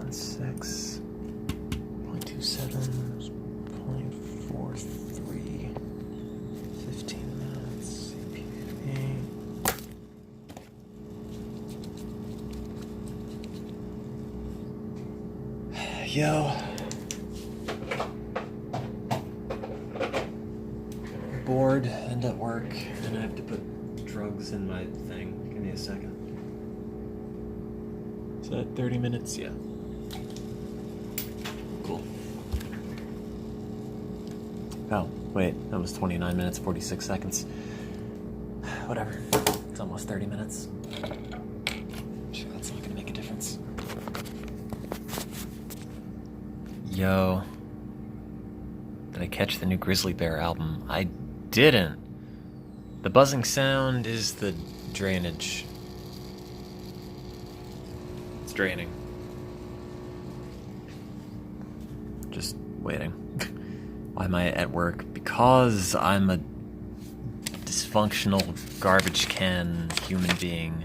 0.16, 0.27, 0.43, 15 minutes, CPV. Yo. Bored and at work, and I have to put drugs in my thing. Give me a second. Is that 30 minutes? Yeah. Cool. Oh, wait, that was 29 minutes, 46 seconds. Whatever. It's almost 30 minutes. I'm sure that's not gonna make a difference. Yo. Did I catch the new Grizzly Bear album? I didn't. The buzzing sound is the drainage. It's draining. Just waiting. Why am I at work? Because I'm a dysfunctional garbage can human being.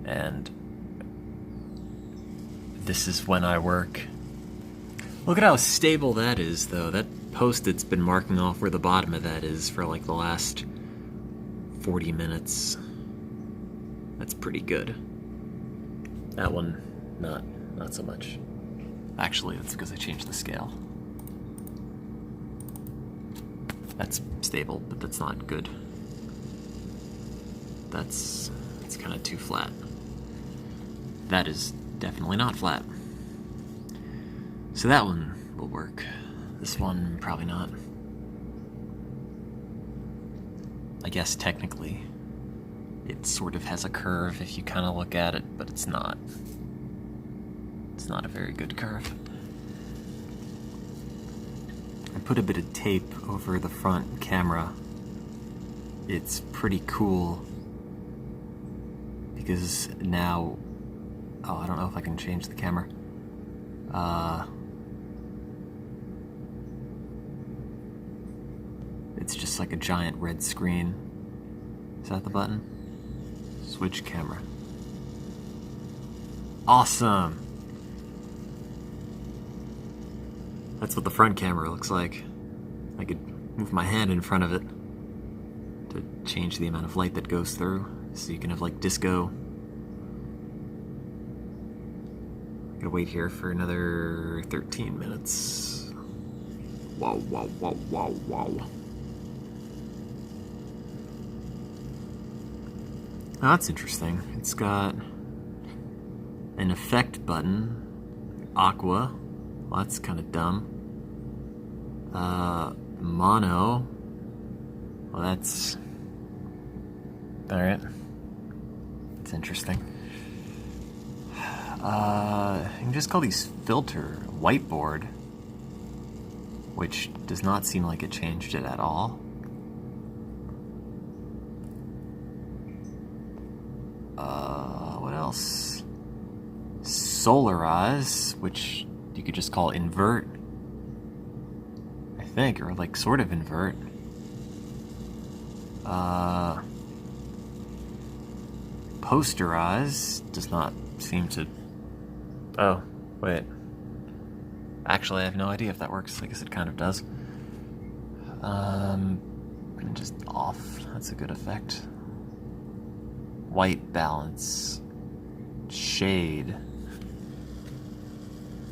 And this is when I work. Look at how stable that is, though. That Post-it's been marking off where the bottom of that is for like the last 40 minutes. That's pretty good. That one, not so much. Actually, that's because I changed the scale. That's stable, but that's not good. It's kind of too flat. That is definitely not flat. So that one will work. This one, probably not. I guess technically, it sort of has a curve if you kind of look at it, but it's not. It's not a very good curve. I put a bit of tape over the front camera. It's pretty cool because now, oh, I don't know if I can change the camera. It's just like a giant red screen. Is that the button? Switch camera. Awesome! That's what the front camera looks like. I could move my hand in front of it to change the amount of light that goes through, so you can have like disco. I gotta wait here for another 13 minutes. Wow, wow, wow, wow, wow. Oh, that's interesting. It's got an effect button, aqua. Well, that's kind of dumb. Mono. Well, that's alright. It's interesting. You can just call these filter whiteboard, which does not seem like it changed it at all. What else? Solarize, which you could just call invert, I think, or like sort of invert. Posterize does not seem to. Oh, wait. Actually, I have no idea if that works. I guess it kind of does. Just off. That's a good effect. White balance. Shade.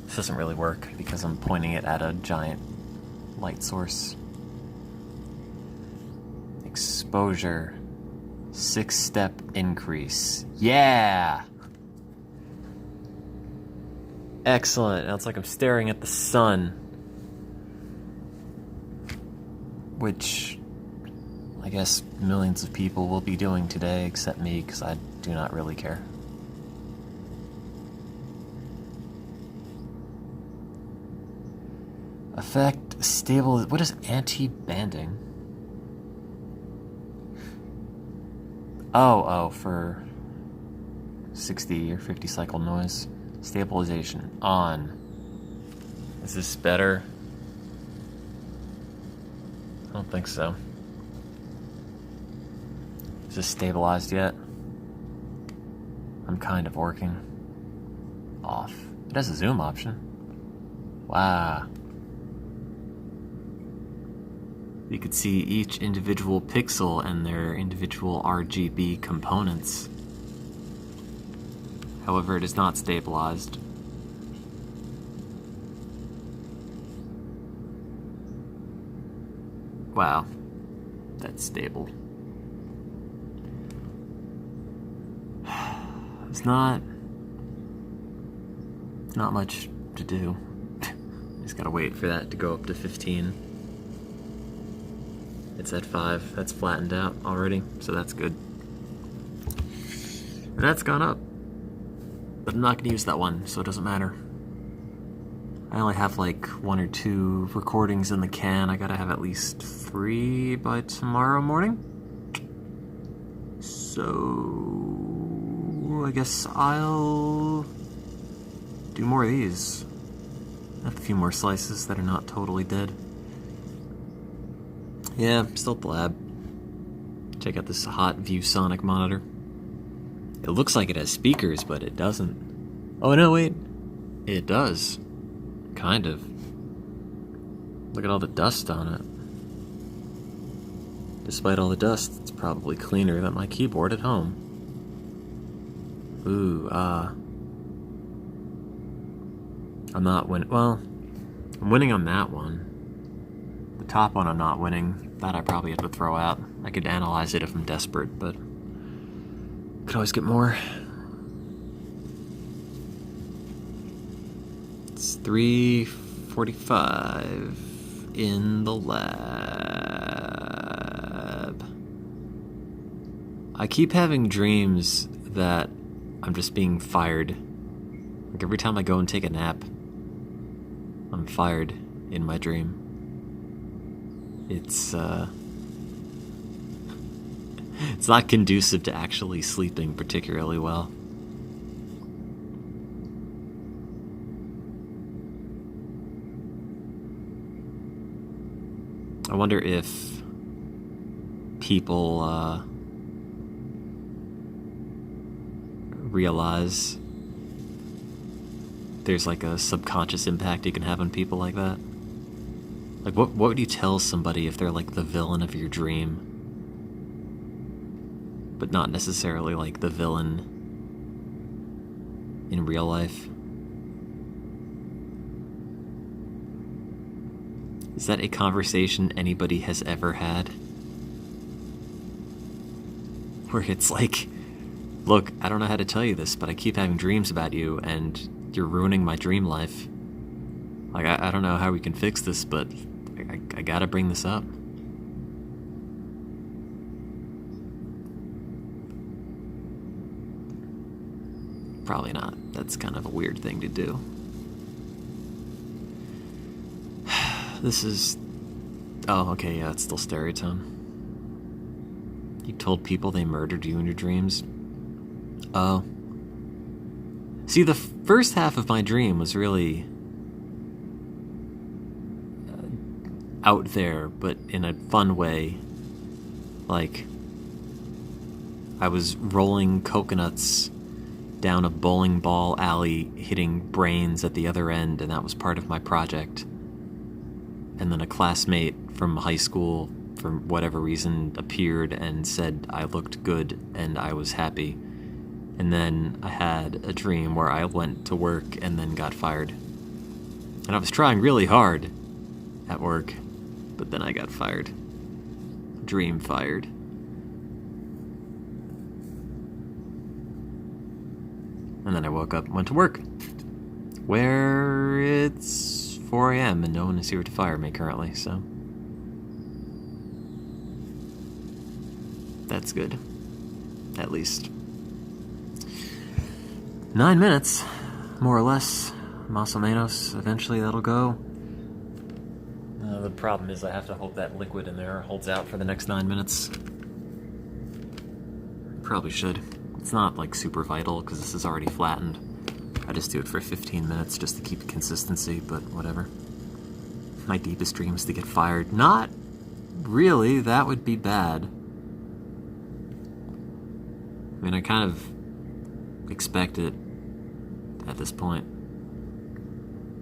This doesn't really work because I'm pointing it at a giant light source. Exposure. 6-step increase. Yeah! Excellent. Now it's like I'm staring at the sun. Which I guess millions of people will be doing today, except me, because I do not really care. Effect stable. What is anti-banding? Oh, for 60 or 50 cycle noise. Stabilization on. Is this better? I don't think so. Is this stabilized yet? I'm kind of working. Off. It has a zoom option. Wow. You could see each individual pixel and their individual RGB components. However, it is not stabilized. Wow. That's stable. It's not much to do. Just gotta wait for that to go up to 15. It's at 5. That's flattened out already, so that's good. And that's gone up. But I'm not gonna use that one, so it doesn't matter. I only have like 1 or 2 recordings in the can. I gotta have at least 3 by tomorrow morning. So I guess I'll do more of these. I have a few more slices that are not totally dead. Yeah, I'm still at the lab. Check out this hot ViewSonic monitor. It looks like it has speakers, but it doesn't. Oh no, wait. It does. Kind of. Look at all the dust on it. Despite all the dust, it's probably cleaner than my keyboard at home. Ooh, I'm not winning. Well, I'm winning on that one. The top one I'm not winning. That I probably have to throw out. I could analyze it if I'm desperate, but could always get more. It's 3:45 in the lab. I keep having dreams that I'm just being fired. Like every time I go and take a nap, I'm fired in my dream. It's not conducive to actually sleeping particularly well. I wonder if people realize there's like a subconscious impact you can have on people like that. Like what would you tell somebody if they're like the villain of your dream, but not necessarily like the villain in real life? Is that a conversation anybody has ever had? Where it's like, look, I don't know how to tell you this, but I keep having dreams about you, and you're ruining my dream life. Like, I don't know how we can fix this, but I gotta bring this up. Probably not. That's kind of a weird thing to do. This is... Oh, okay, yeah, it's still stereotone. You told people they murdered you in your dreams? Oh. See, the first half of my dream was really... out there, but in a fun way. Like, I was rolling coconuts down a bowling ball alley, hitting brains at the other end, and that was part of my project. And then a classmate from high school, for whatever reason, appeared and said I looked good and I was happy. And then I had a dream where I went to work and then got fired. And I was trying really hard at work, but then I got fired. Dream fired. And then I woke up and went to work, where it's 4 a.m. and no one is here to fire me currently, so that's good, at least. 9 minutes, more or less, más o menos. Eventually that'll go. The problem is I have to hope that liquid in there holds out for the next 9 minutes. Probably should. It's not like super vital because this is already flattened. I just do it for 15 minutes just to keep consistency, but whatever. My deepest dream is to get fired. Not really, that would be bad. I mean, I kind of expect it at this point.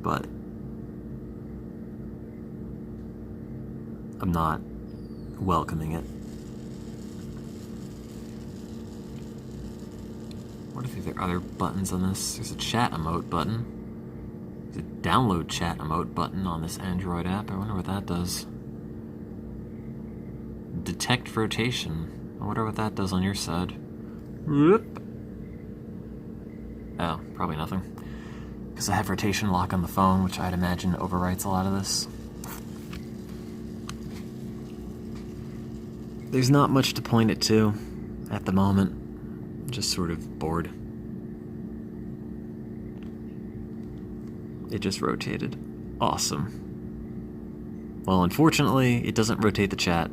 But I'm not welcoming it. What if there are other buttons on this? There's a chat emote button. There's a download chat emote button on this Android app. I wonder what that does. Detect rotation. I wonder what that does on your side. Whoop. Oh, probably nothing. Because I have rotation lock on the phone, which I'd imagine overwrites a lot of this. There's not much to point it to at the moment. I'm just sort of bored. It just rotated. Awesome. Well, unfortunately, it doesn't rotate the chat.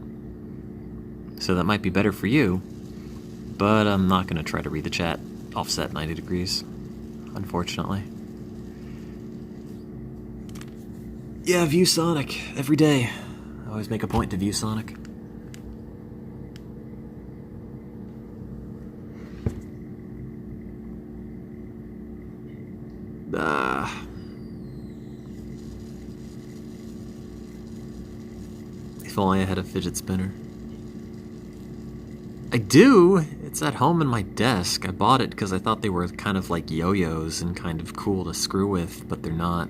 So that might be better for you, but I'm not going to try to read the chat offset 90 degrees, unfortunately. Yeah, ViewSonic, every day. I always make a point to ViewSonic. If only I had a fidget spinner. I do! It's at home in my desk. I bought it because I thought they were kind of like yo-yos and kind of cool to screw with, but they're not.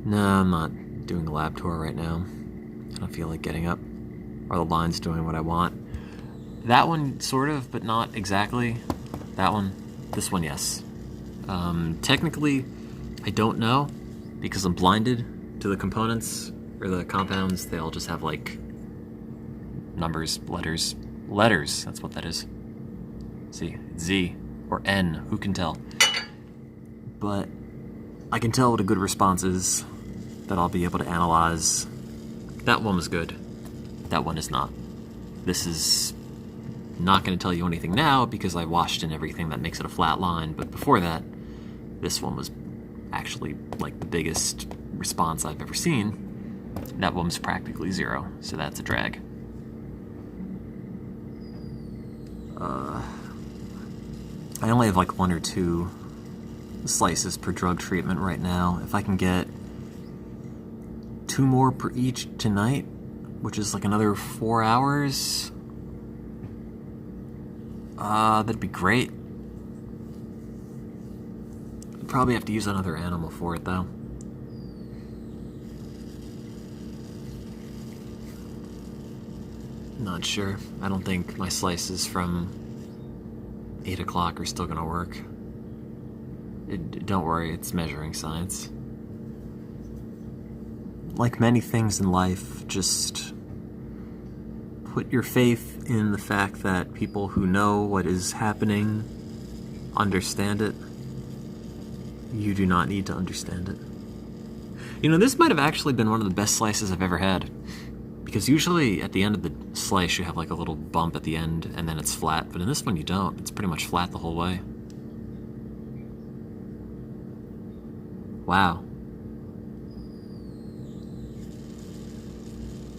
No, I'm not doing a lab tour right now. I don't feel like getting up. Or the line's doing what I want. That one, sort of, but not exactly. That one. This one, yes. Technically, I don't know, because I'm blinded to the components, or the compounds. They all just have, like, numbers, letters. Letters, that's what that is. See, Z, or N, who can tell? But I can tell what a good response is that I'll be able to analyze. That one was good. That one is not. This is not going to tell you anything now because I washed in everything that makes it a flat line, but before that, this one was actually like the biggest response I've ever seen. That one was practically 0, so that's a drag. I only have like 1 or 2 slices per drug treatment right now. If I can get 2 more per each tonight, which is like another 4 hours, that'd be great. I'd probably have to use another animal for it though. Not sure. I don't think my slices from 8 o'clock are still gonna work. Don't worry, it's measuring science. Like many things in life, just put your faith in the fact that people who know what is happening understand it. You do not need to understand it. You know, this might have actually been one of the best slices I've ever had. Because usually at the end of the slice you have like a little bump at the end and then it's flat, but in this one you don't. It's pretty much flat the whole way. Wow.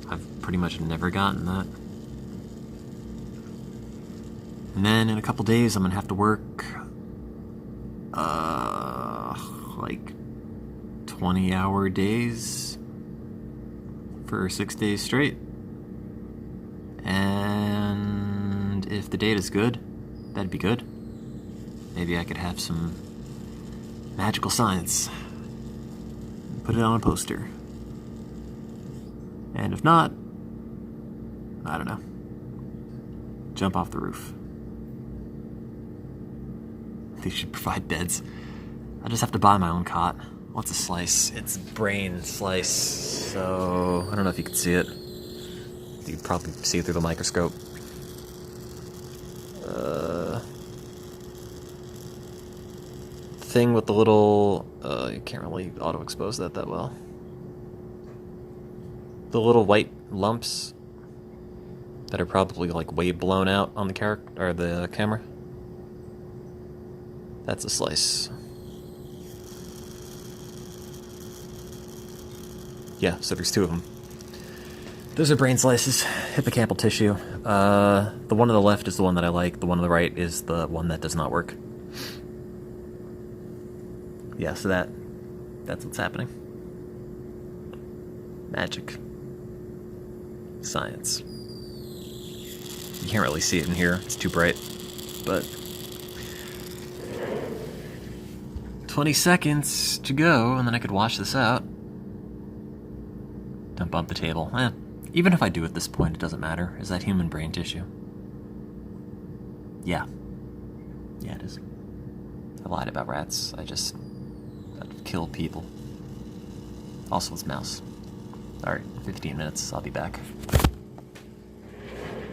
I've pretty much never gotten that. And then in a couple days I'm gonna have to work like 20-hour days for 6 days straight. And if the data's good, that'd be good. Maybe I could have some magical science. Put it on a poster. And if not, I don't know. Jump off the roof. They should provide beds. I just have to buy my own cot. What's a slice? It's brain slice, so I don't know if you can see it. You can probably see it through the microscope. Thing with the little, you can't really auto-expose that well. The little white lumps that are probably like way blown out on the the camera. That's a slice. Yeah, so there's 2 of them. Those are brain slices, hippocampal tissue. The one on the left is the one that I like. The one on the right is the one that does not work. Yeah, so that's what's happening. Magic. Science. You can't really see it in here. It's too bright. But 20 seconds to go, and then I could wash this out. Don't bump the table. Even if I do at this point, it doesn't matter. Is that human brain tissue? Yeah. Yeah, it is. I lied about rats. I'd kill people. Also, it's mouse. Alright, 15 minutes. I'll be back.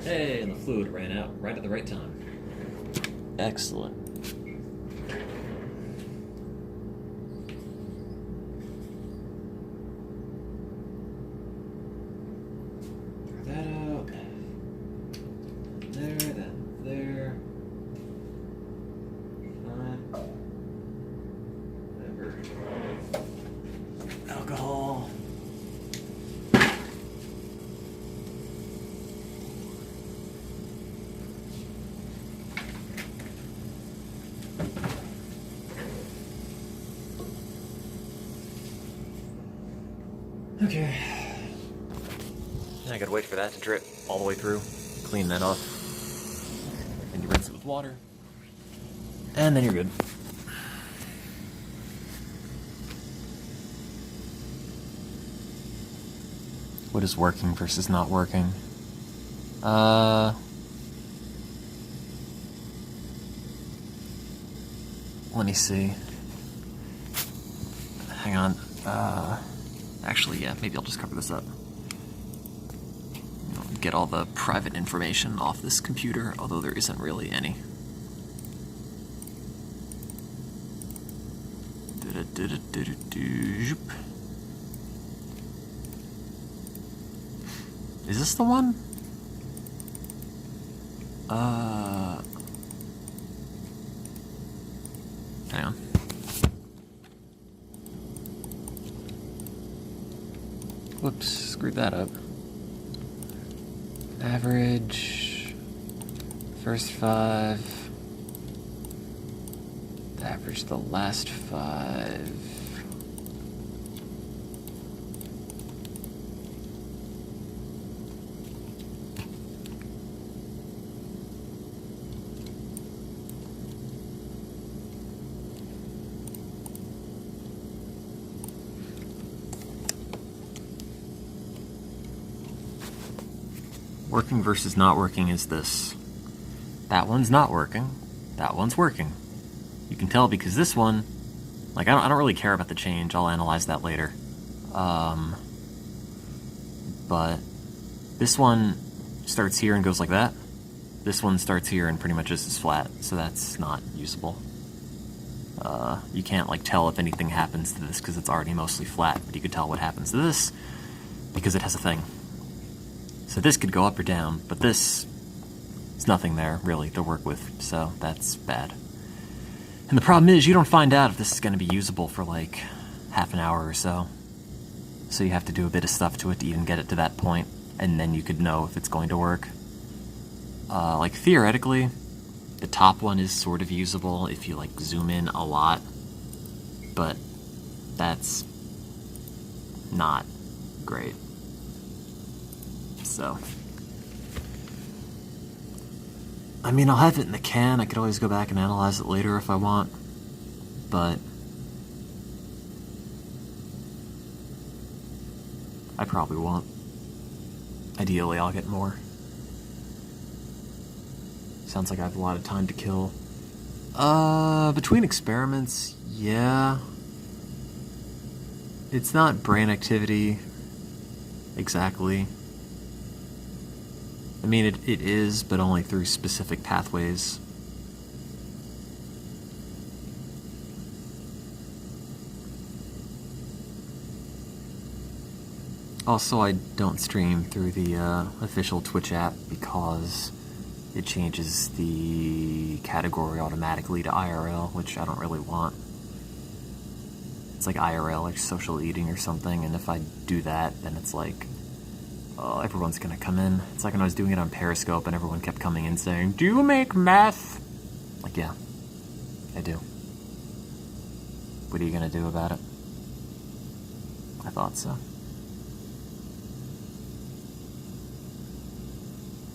Hey, and the fluid ran out right at the right time. Excellent. That out. There, that there. Fine. Whatever. Alcohol. Okay. I gotta wait for that to drip all the way through. Clean that off. And you rinse it with water. And then you're good. What is working versus not working? Let me see. Hang on. Actually, yeah, maybe I'll just cover this up. Get all the private information off this computer, although there isn't really any. Is this the one? Hang on. Whoops, screwed that up. Average, first 5, average the last 5. Working versus not working is this. That one's not working. That one's working. You can tell because this one, like, I don't really care about the change. I'll analyze that later. But this one starts here and goes like that. This one starts here and pretty much just is flat, so that's not usable. You can't, like, tell if anything happens to this because it's already mostly flat, but you could tell what happens to this because it has a thing. So this could go up or down, but this is nothing there, really, to work with, so that's bad. And the problem is, you don't find out if this is going to be usable for, like, half an hour or so. So you have to do a bit of stuff to it to even get it to that point, and then you could know if it's going to work. Like, theoretically, the top one is sort of usable if you, like, zoom in a lot, but that's not great. So, I mean, I'll have it in the can. I could always go back and analyze it later if I want, but I probably won't. Ideally, I'll get more. Sounds like I have a lot of time to kill. Between experiments, yeah. It's not brain activity exactly. I mean, it is, but only through specific pathways. Also, I don't stream through the official Twitch app because it changes the category automatically to IRL, which I don't really want. It's like IRL, like social eating or something, and if I do that, then it's like Oh, everyone's gonna come in. It's like when I was doing it on Periscope and everyone kept coming in saying, "Do you make meth?" Like, yeah, I do. What are you gonna do about it? I thought so.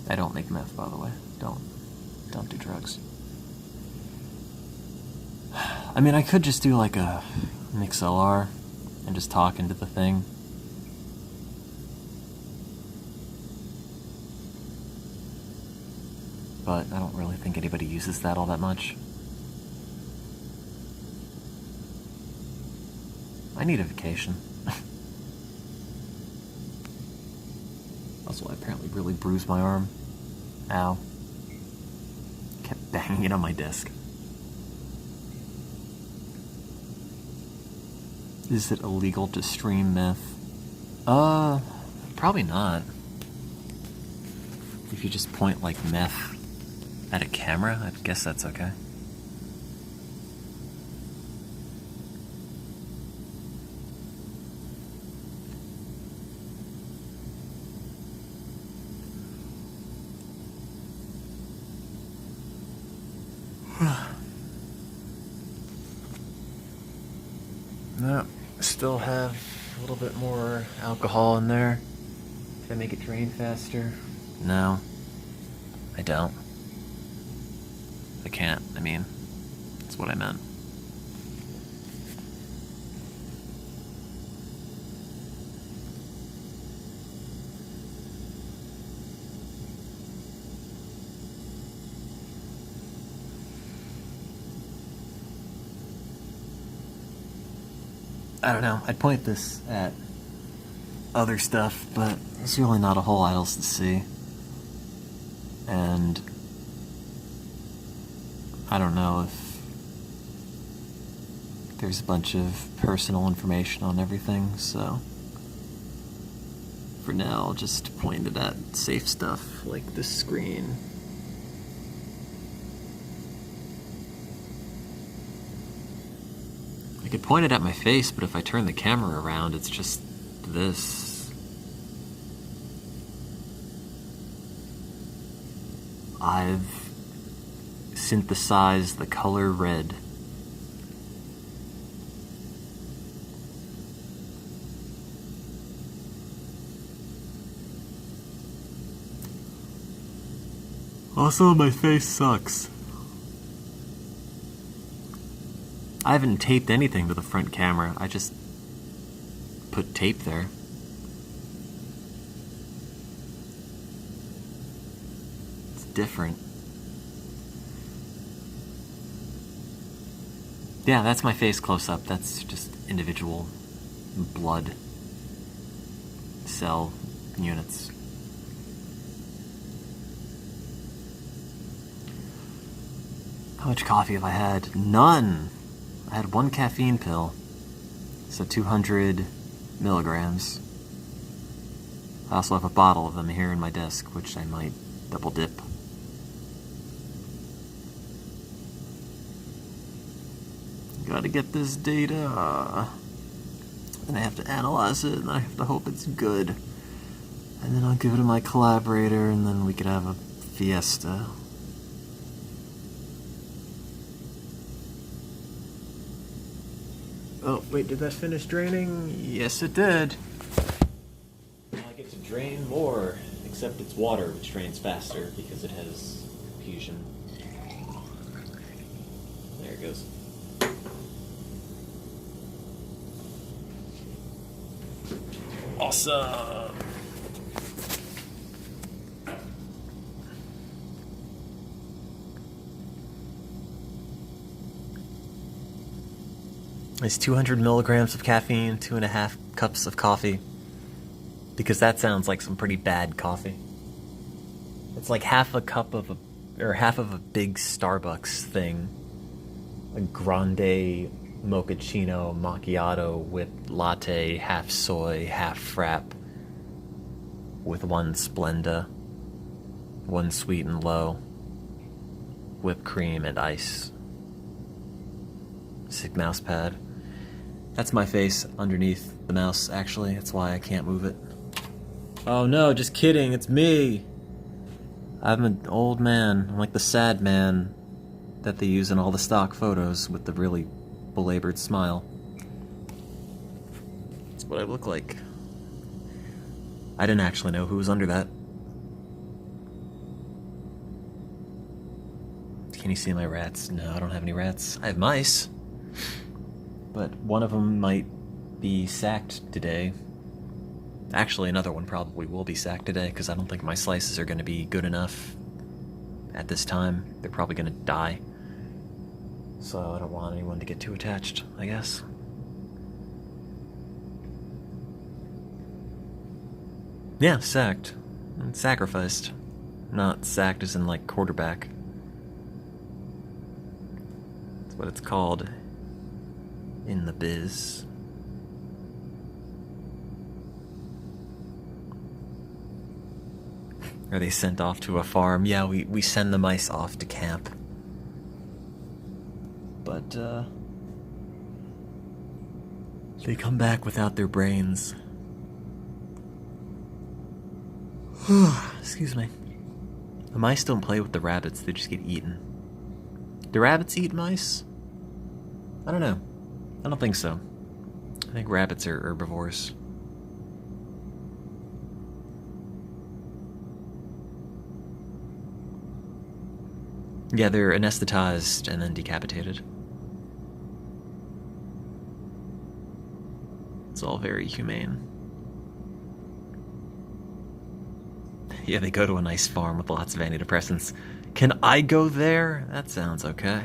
I don't make meth, by the way. Don't do drugs. I mean, I could just do like a MixLR and just talk into the thing. But I don't really think anybody uses that all that much. I need a vacation. Also, I apparently really bruised my arm. Ow. Kept banging it on my desk. Is it illegal to stream meth? Probably not. If you just point like meth at a camera, I guess that's okay. No, still have a little bit more alcohol in there. Should I make it drain faster? No, I don't. I can't, I mean, that's what I meant. I don't know, I'd point this at other stuff, but there's really not a whole lot else to see. And I don't know if there's a bunch of personal information on everything, so for now I'll just point it at safe stuff like this screen. I could point it at my face, but if I turn the camera around, it's just this. I've synthesized the color red. Also, my face sucks. I haven't taped anything to the front camera. I just put tape there. It's different. Yeah, that's my face close up. That's just individual blood cell units. How much coffee have I had? None! I had one caffeine pill, so 200 milligrams. I also have a bottle of them here in my desk, which I might double dip. Gotta get this data. Then I have to analyze it, and I have to hope it's good. And then I'll give it to my collaborator, and then we could have a fiesta. Oh, wait, did that finish draining? Yes, it did. Now I get to drain more, except it's water, which drains faster because it has fusion. There it goes. Awesome! It's 200 milligrams of caffeine, 2.5 cups of coffee. Because that sounds like some pretty bad coffee. It's like half a cup of half of a big Starbucks thing. A grande mochaccino macchiato with latte, half soy, half frap. With one Splenda. One sweet and low. Whipped cream and ice. Sick mouse pad. That's my face underneath the mouse, actually. That's why I can't move it. Oh no, just kidding, it's me! I'm an old man. I'm like the sad man that they use in all the stock photos with the really belabored smile. That's what I look like. I didn't actually know who was under that. Can you see my rats? No, I don't have any rats. I have mice. But one of them might be sacked today. Actually, another one probably will be sacked today, because I don't think my slices are going to be good enough at this time. They're probably going to die. So I don't want anyone to get too attached, I guess. Yeah, sacked. And sacrificed. Not sacked as in, like, quarterback. That's what it's called in the biz. Are they sent off to a farm? Yeah, we send the mice off to camp. But, they come back without their brains. Excuse me. The mice don't play with the rabbits, they just get eaten. Do rabbits eat mice? I don't know. I don't think so. I think rabbits are herbivores. Yeah, they're anesthetized and then decapitated. It's all very humane. Yeah, they go to a nice farm with lots of antidepressants. Can I go there? That sounds okay.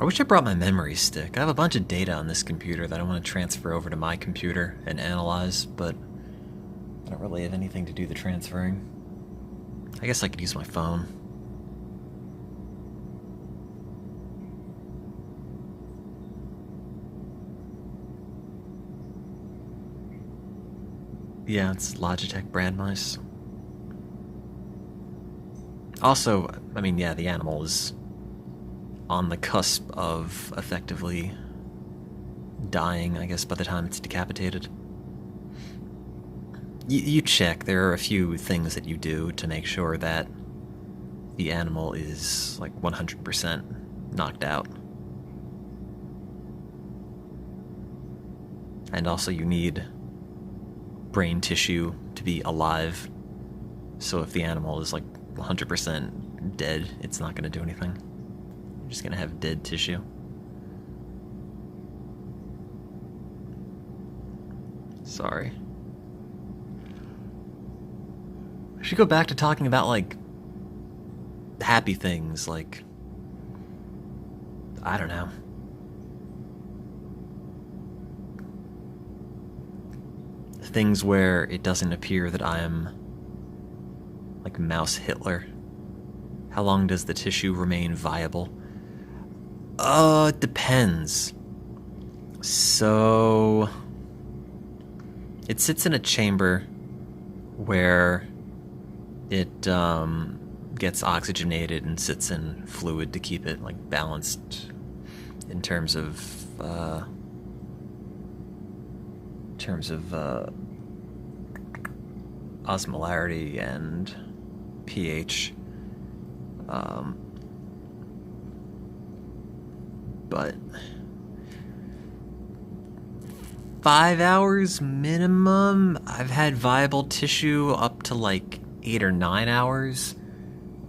I wish I brought my memory stick. I have a bunch of data on this computer that I want to transfer over to my computer and analyze, but I don't really have anything to do the transferring. I guess I could use my phone. Yeah, it's Logitech brand mice. Also, I mean, yeah, the animal is on the cusp of effectively dying, I guess, by the time it's decapitated. You check. There are a few things that you do to make sure that the animal is, like, 100% knocked out. And also you need brain tissue to be alive. So if the animal is, like, 100% dead, it's not going to do anything. You're just going to have dead tissue. Sorry. I should go back to talking about, like, happy things, like, I don't know. Things where it doesn't appear that I am, like, Mouse Hitler. How long does the tissue remain viable? It depends. So, it sits in a chamber where it gets oxygenated and sits in fluid to keep it, like, balanced in terms of osmolarity and pH. But 5 hours minimum. I've had viable tissue up to like 8 or 9 hours.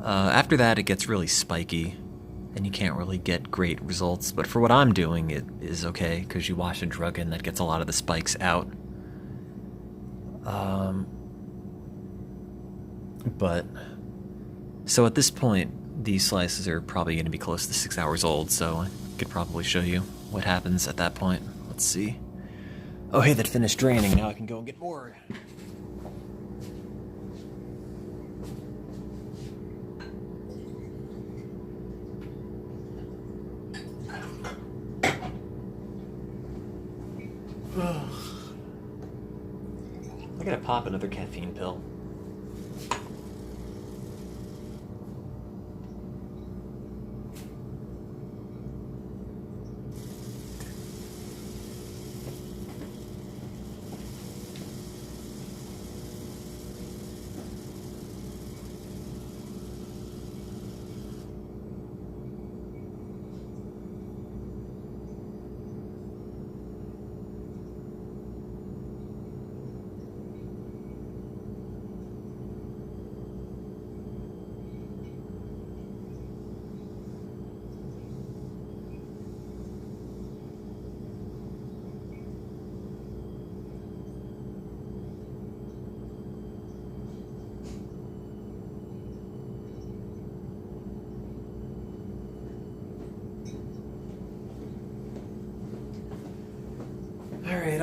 After that, it gets really spiky, and you can't really get great results. But for what I'm doing, it is okay, because you wash a drug in that gets a lot of the spikes out. But, so at this point, these slices are probably going to be close to 6 hours old, so I could probably show you what happens at that point. Let's see. Oh, hey, that finished draining. Now I can go and get more. I gotta pop another caffeine pill.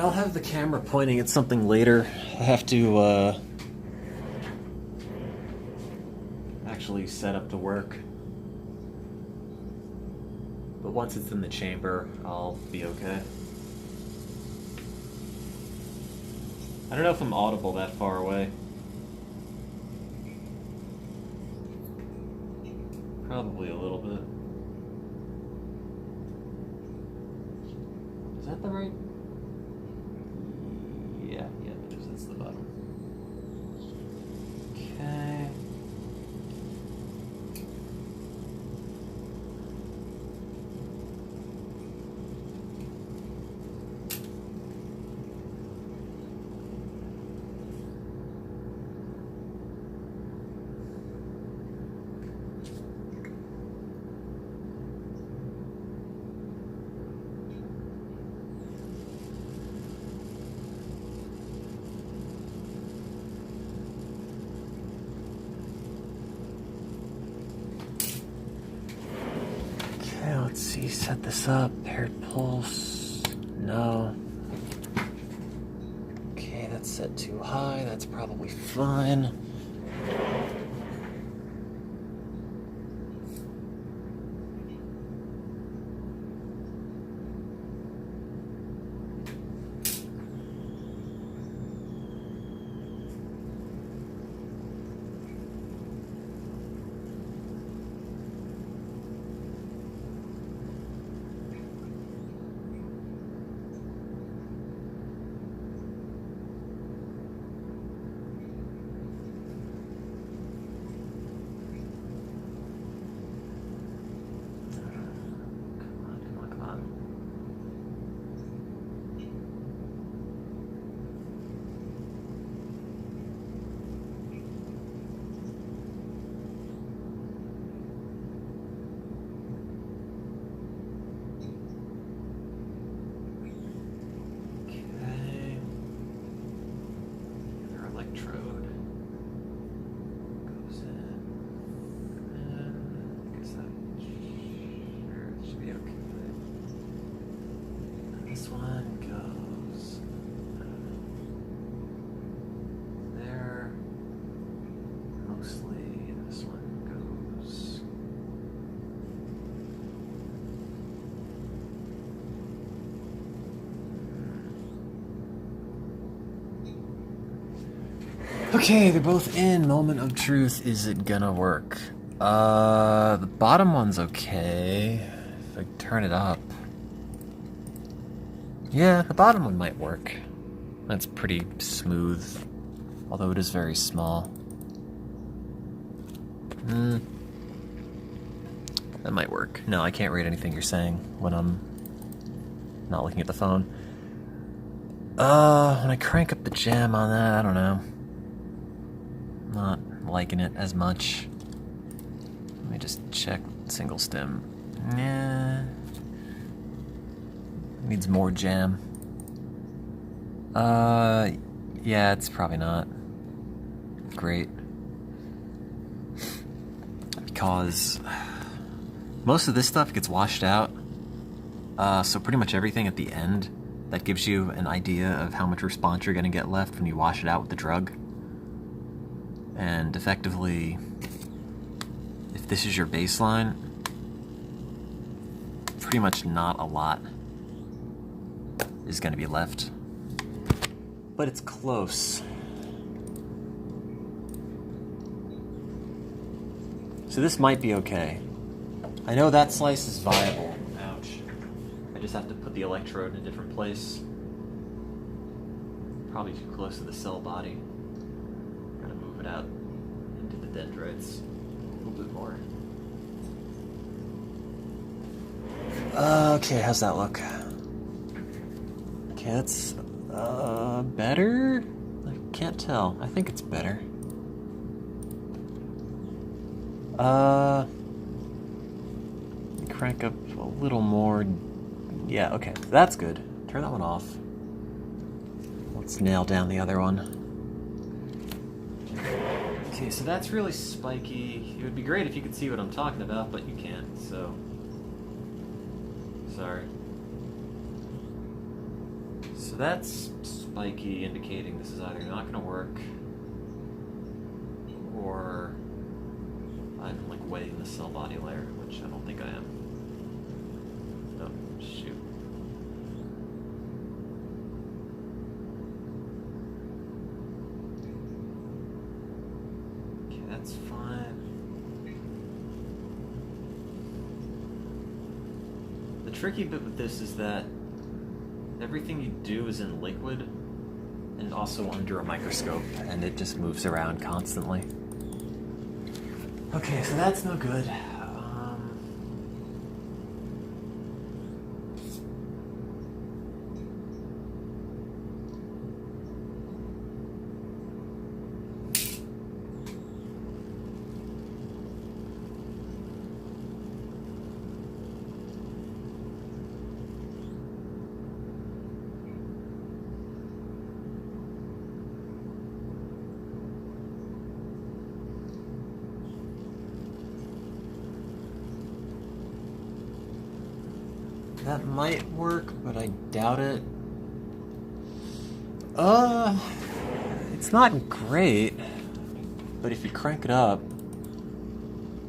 I'll have the camera pointing at something later. I have to, actually set up to work. But once it's in the chamber, I'll be okay. I don't know if I'm audible that far away. Probably a little bit. Is that the right? Yeah, it is. That's the bottom. Okay. Let's see, set this up, paired pulse, no. Okay, that's set too high, that's probably fine. Okay, they're both in. Moment of truth. Is it gonna work? The bottom one's okay. If I turn it up. Yeah, the bottom one might work. That's pretty smooth. Although it is very small. That might work. No, I can't read anything you're saying when I'm not looking at the phone. When I crank up the jam on that, I don't know. Not liking it as much. Let me just check single stem. Nah. Needs more jam. Yeah, it's probably not great. Because most of this stuff gets washed out. So pretty much everything at the end, that gives you an idea of how much response you're going to get left when you wash it out with the drug. And effectively, if this is your baseline, pretty much not a lot is going to be left. But it's close. So this might be okay. I know that slice is viable. Ouch. I just have to put the electrode in a different place. Probably too close to the cell body. Gotta move it out into the dendrites a little bit more. Okay, how's that look? Okay, that's better? I can't tell. I think it's better. Crank up a little more. Yeah, okay, that's good. Turn that one off. Let's nail down the other one. Okay, so that's really spiky. It would be great if you could see what I'm talking about, but you can't, so... sorry. So So that's spiky, indicating this is either not going to work, or I'm like wetting the cell body layer, which I don't think I am. Oh, shoot. Okay, that's fine. The tricky bit with this is that everything you do is in liquid and also under a microscope, and it just moves around constantly. Okay, so that's no good. That might work, but I doubt it. It's not great, but if you crank it up,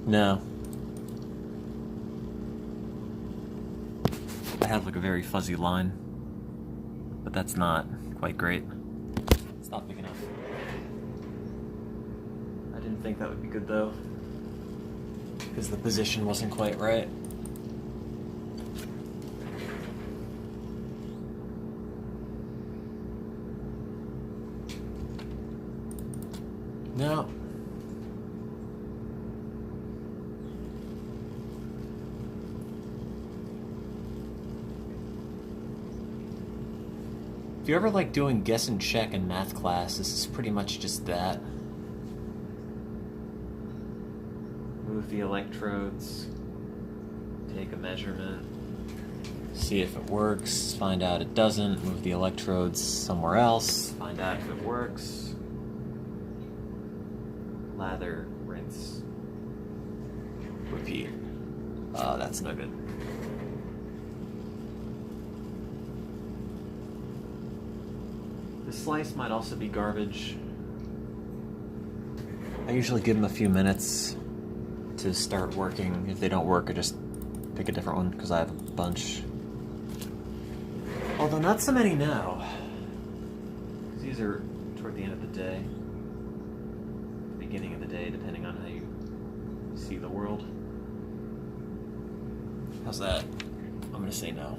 no. I have like a very fuzzy line, but that's not quite great. It's not big enough. I didn't think that would be good though, because the position wasn't quite right. No. If you ever like doing guess and check in math class, this is pretty much just that. Move the electrodes, take a measurement, see if it works, find out it doesn't, move the electrodes somewhere else, find out if it works. Lather, rinse, repeat. That's no good. The slice might also be garbage. I usually give them a few minutes to start working. If they don't work, I just pick a different one because I have a bunch. Although not so many now. These are toward the end of the day. Beginning of the day, depending on how you see the world. How's that? I'm gonna say no.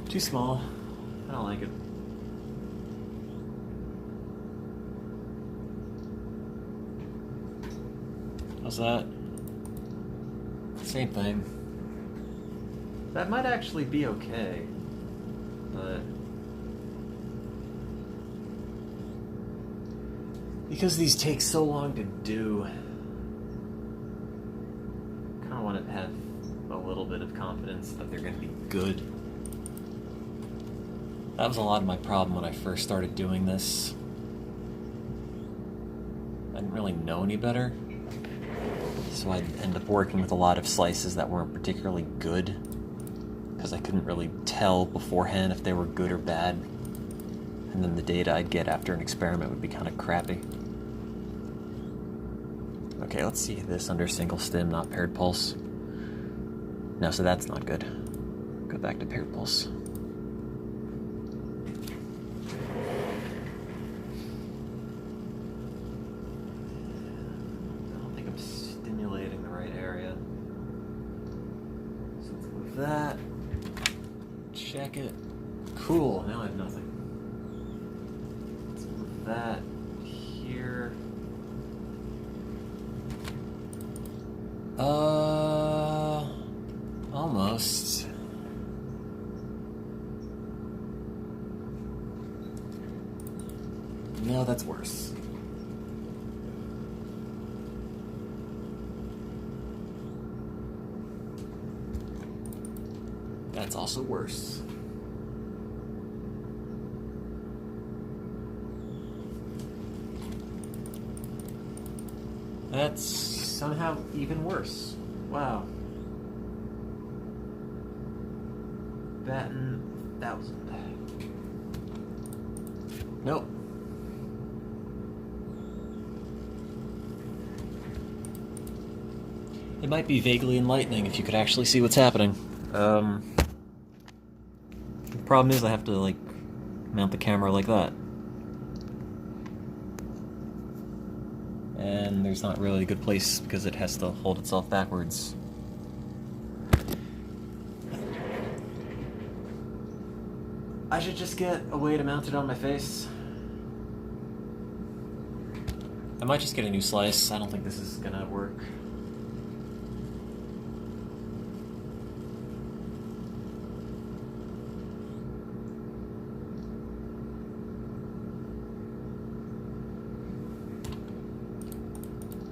Too small. I don't like it. How's that? Same thing. That might actually be okay, but because these take so long to do, I kind of want to have a little bit of confidence that they're going to be good. That was a lot of my problem when I first started doing this. I didn't really know any better, so I'd end up working with a lot of slices that weren't particularly good, because I couldn't really tell beforehand if they were good or bad, and then the data I'd get after an experiment would be kind of crappy. Okay, let's see this under single stim, not paired pulse. No, so that's not good. Go back to paired pulse. I don't think I'm stimulating the right area. So let's move that. Check it. Cool, now I have nothing. Let's move that here. Almost. No, that's worse. That's also worse. That's somehow even worse. Wow. batting 1,000. Nope. It might be vaguely enlightening if you could actually see what's happening. The problem is I have to, like, mount the camera like that. And there's not really a good place because it has to hold itself backwards. I should just get a way to mount it on my face. I might just get a new slice. I don't think this is gonna work.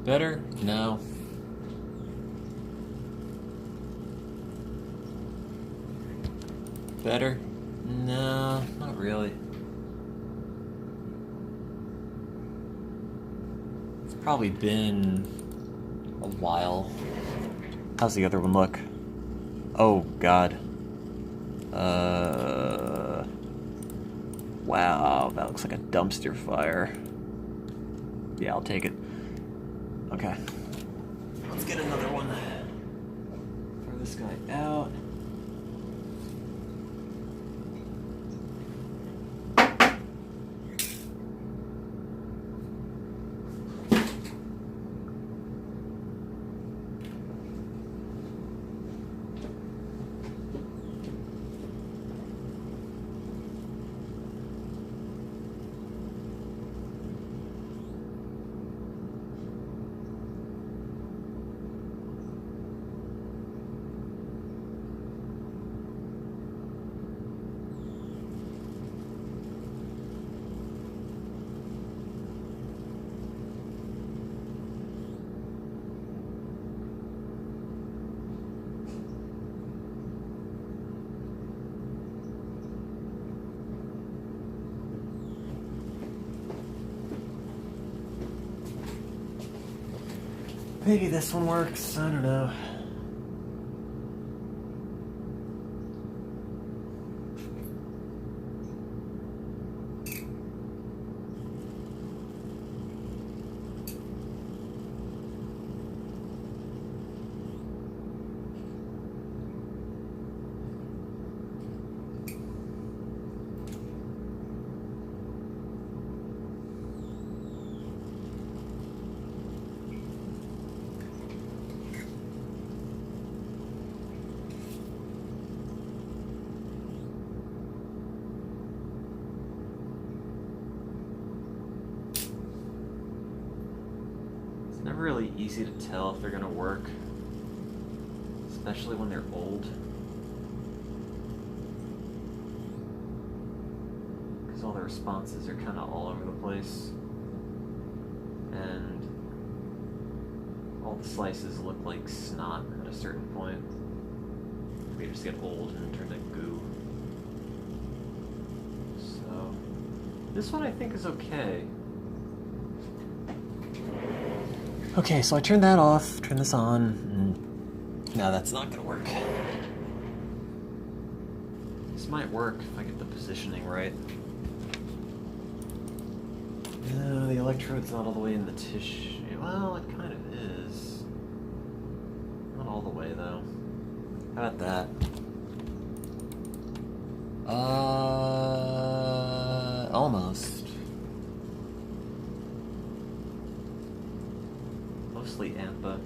Better? No. Better? No, not really. It's probably been a while. How's the other one look? Oh, God. Wow, that looks like a dumpster fire. Yeah, I'll take it. Okay. Let's get another one. Throw this guy out. Maybe this one works, I don't know. It's never really easy to tell if they're gonna work, especially when they're old. Because all the responses are kind of all over the place. And all the slices look like snot at a certain point. They just get old and turn to goo. So, this one I think is okay. Okay, so I turned that off, turn this on, and no, that's not gonna work. This might work if I get the positioning right. No, the electrode's not all the way in the tissue. Well, it kind of is. Not all the way, though. How about that? Almost. Mostly AMPA.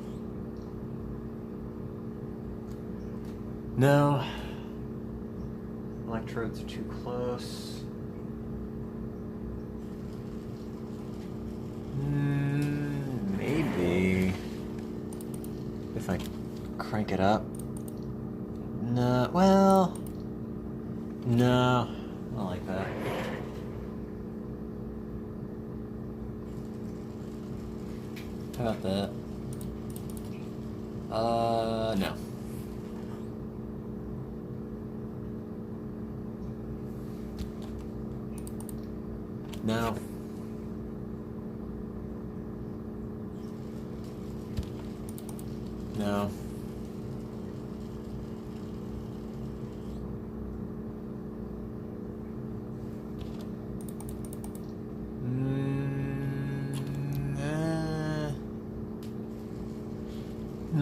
No. Electrodes are too close. Maybe. If I crank it up. No, well. No. I don't like that. How about that? No. No. No.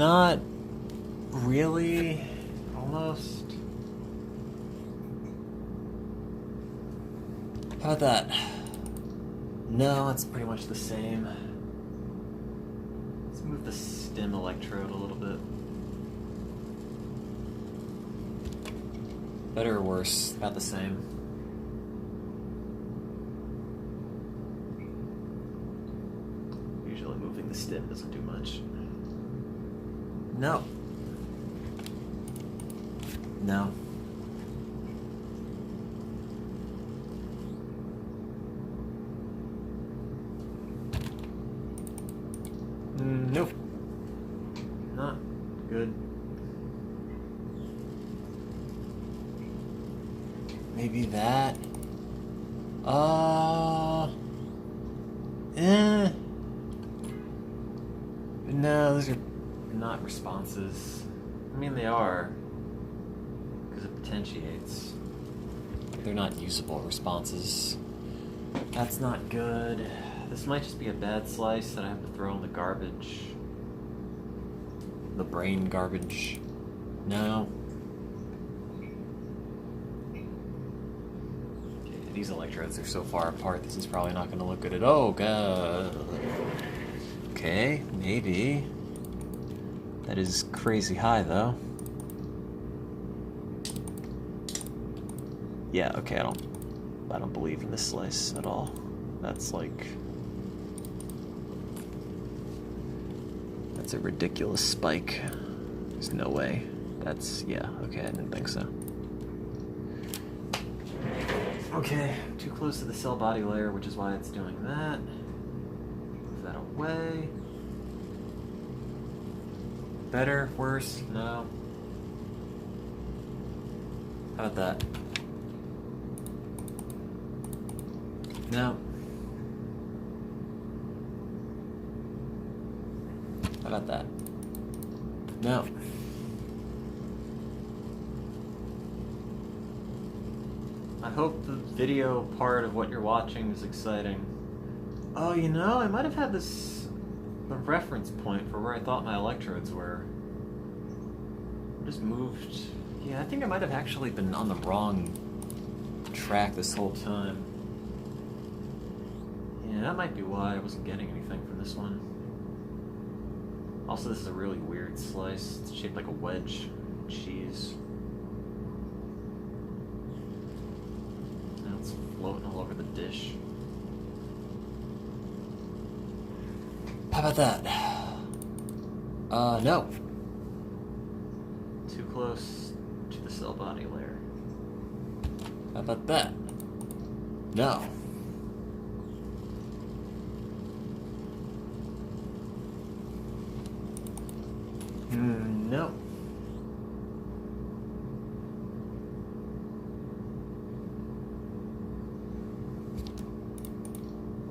Not really. Almost. How about that? No, it's pretty much the same. Let's move the stem electrode a little bit. Better or worse? About the same. Usually moving the stem doesn't do much. No. No. Nope. Not good. Maybe that. No, those are not responses. I mean, they are, because it potentiates. They're not usable responses. That's not good. This might just be a bad slice that I have to throw in the garbage. The brain garbage. No. Okay, these electrodes are so far apart, this is probably not going to look good at all. Oh, God. Okay, maybe. That is crazy high, though. Yeah, okay, I don't believe in this slice at all. That's like... That's a ridiculous spike. There's no way. That's... yeah, okay, I didn't think so. Okay, too close to the cell body layer, which is why it's doing that. Move that away. Better? Worse? No. How about that? No. How about that? No. I hope the video part of what you're watching is exciting. Oh, you know, I might have had this... the reference point for where I thought my electrodes were. I just moved... Yeah, I think I might have actually been on the wrong track this whole time. Yeah, that might be why I wasn't getting anything from this one. Also, this is a really weird slice. It's shaped like a wedge cheese. Now it's floating all over the dish. How about that? No. Too close to the cell body layer. How about that? No. No.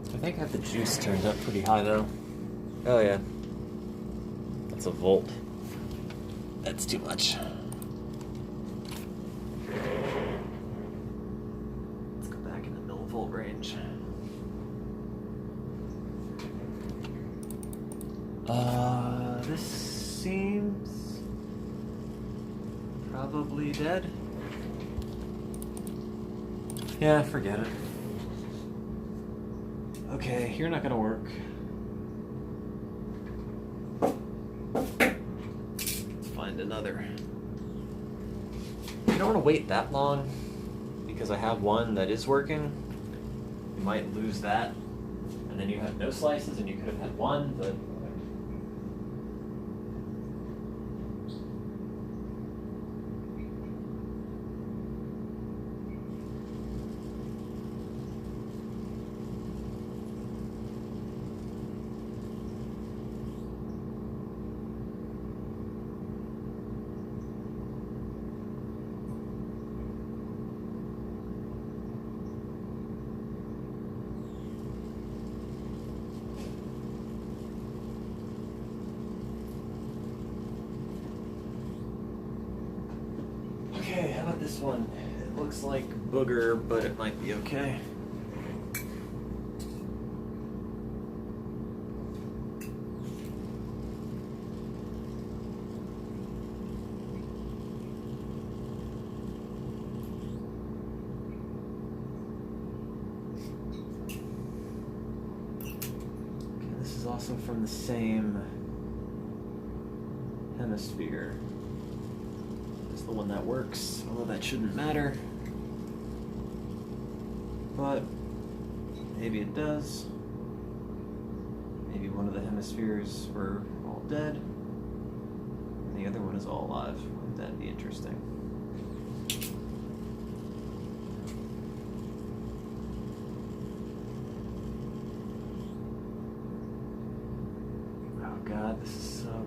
I think I have the juice turned up pretty high, though. Oh, yeah. That's a volt. That's too much. Let's go back in the millivolt range. This seems probably dead. Yeah, forget it. Okay, you're not gonna work. Let's find another. You don't want to wait that long because I have one that is working. You might lose that, and then you have no slices, and you could have had one, but. Okay, how about this one? It looks like booger, but it might be okay. is also from the same hemisphere as the one that works, although that shouldn't matter. But maybe it does. Maybe one of the hemispheres were all dead, and the other one is all alive. Wouldn't that be interesting? Oh god, this is so...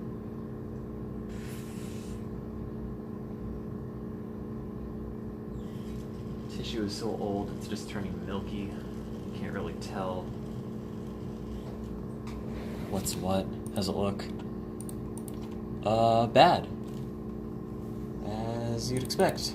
Tissue is so old, it's just turning milky. You can't really tell what's what. How's it look? Bad. As you'd expect.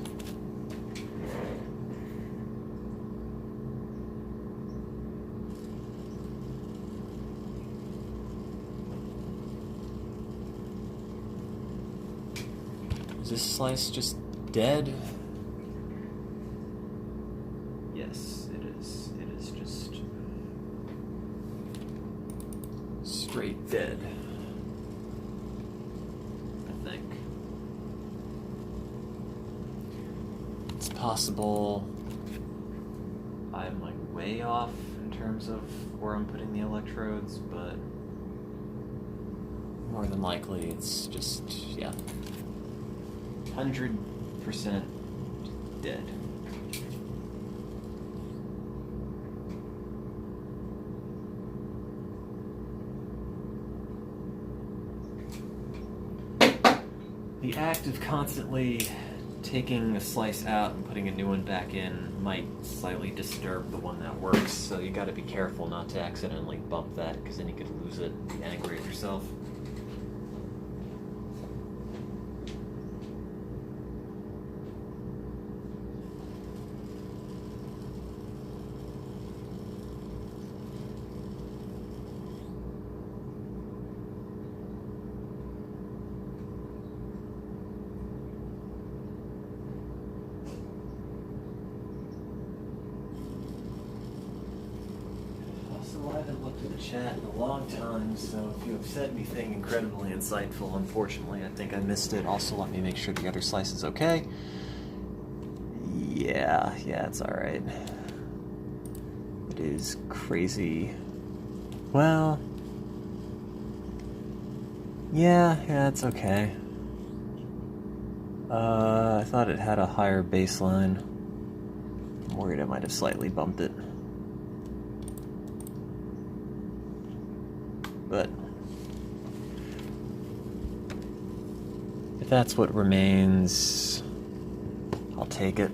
Is this slice just dead? Yes, it is. It is just straight dead, I think. It's possible I'm like way off in terms of where I'm putting the electrodes, but more than likely it's just, yeah, 100% dead. The act of constantly taking a slice out and putting a new one back in might slightly disturb the one that works, so you gotta be careful not to accidentally bump that, because then you could lose it and be angry at yourself. I haven't looked at the chat in a long time, so if you have said anything incredibly insightful, unfortunately, I think I missed it. Also, let me make sure the other slice is okay. Yeah, it's alright. It is crazy. Well... Yeah, it's okay. I thought it had a higher baseline. I'm worried I might have slightly bumped it. But if that's what remains, I'll take it.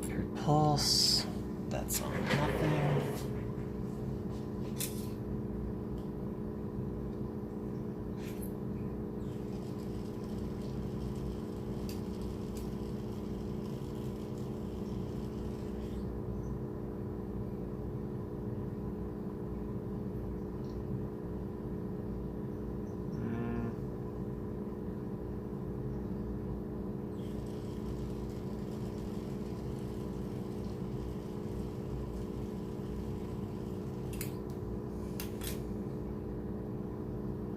Paired pulse, that's on nothing.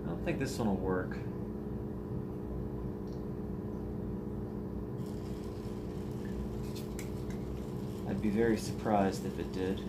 I think this one will work. I'd be very surprised if it did.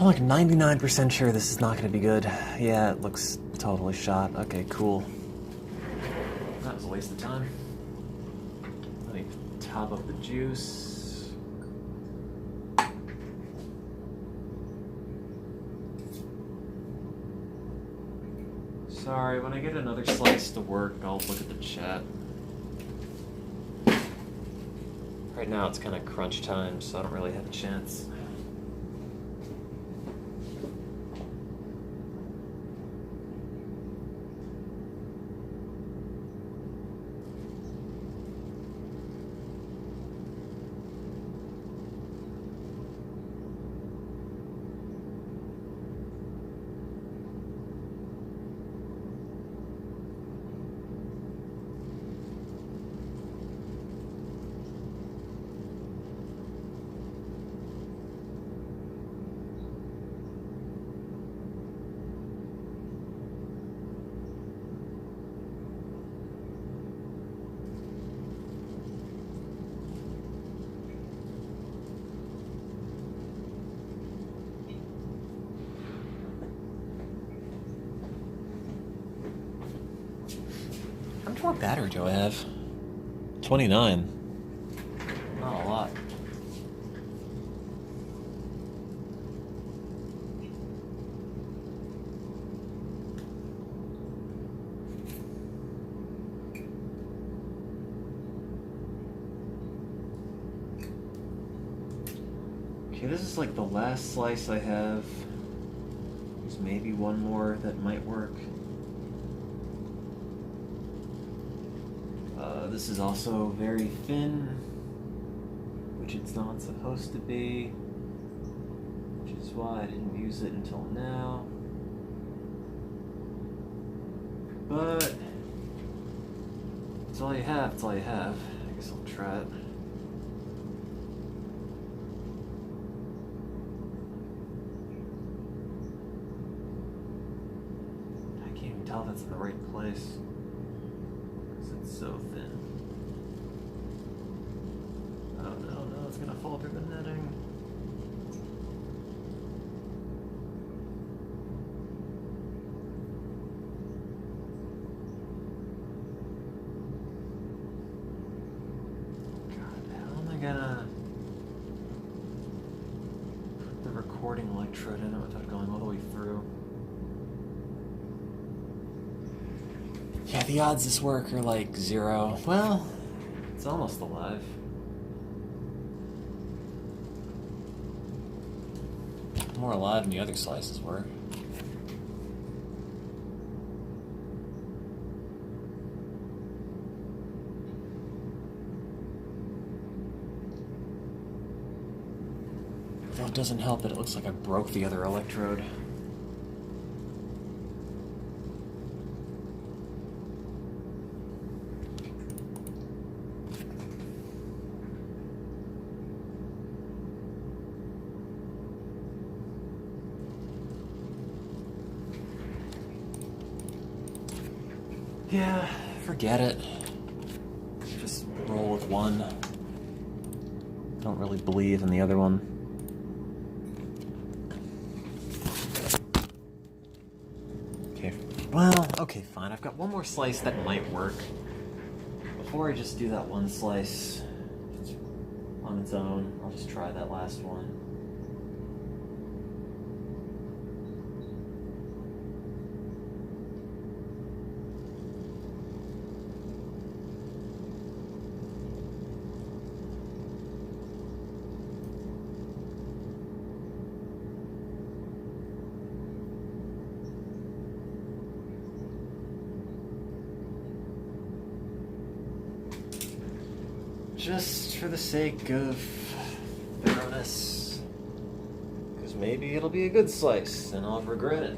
I'm like 99% sure this is not going to be good. Yeah, it looks totally shot. Okay, cool. That was a waste of time. Let me top up the juice. Sorry, when I get another slice to work, I'll look at the chat. Right now it's kind of crunch time, so I don't really have a chance. How much more battery do I have? 29. Not a lot. Okay, this is like the last slice I have. There's maybe one more that might work. This is also very thin, which it's not supposed to be, which is why I didn't use it until now. But it's all you have, it's all you have. I guess I'll try it. I can't even tell if that's in the right place. It's so thin. Oh no, it's gonna fall through the netting. God, how am I gonna put the recording electrode in it without going all the way through? Yeah, the odds this work are like 0. Well, it's almost alive. More alive than the other slices were. Though it doesn't help that it looks like I broke the other electrode. Yeah, forget it. Just roll with one. Don't really believe in the other one. Okay, well, okay, fine. I've got one more slice that might work. Before I just do that one slice on its own, I'll just try that last one. Just for the sake of thoroughness. Because maybe it'll be a good slice, and I'll regret it.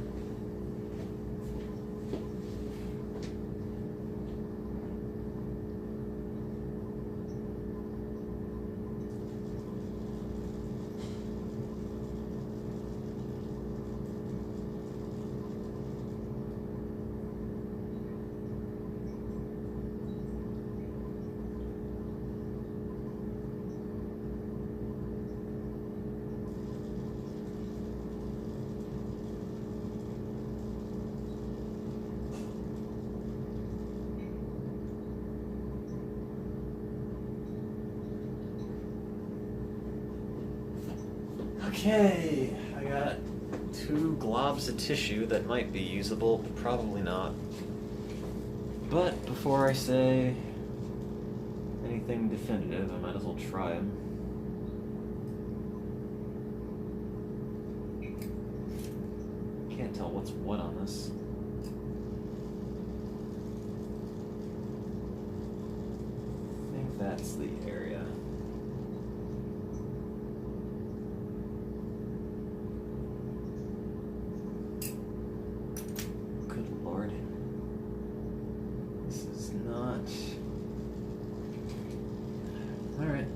Okay, I got 2 globs of tissue that might be usable, but probably not. But before I say anything definitive, I might as well try them. Can't tell what's what on this. I think that's the area. Good Lord. This is not... Alright.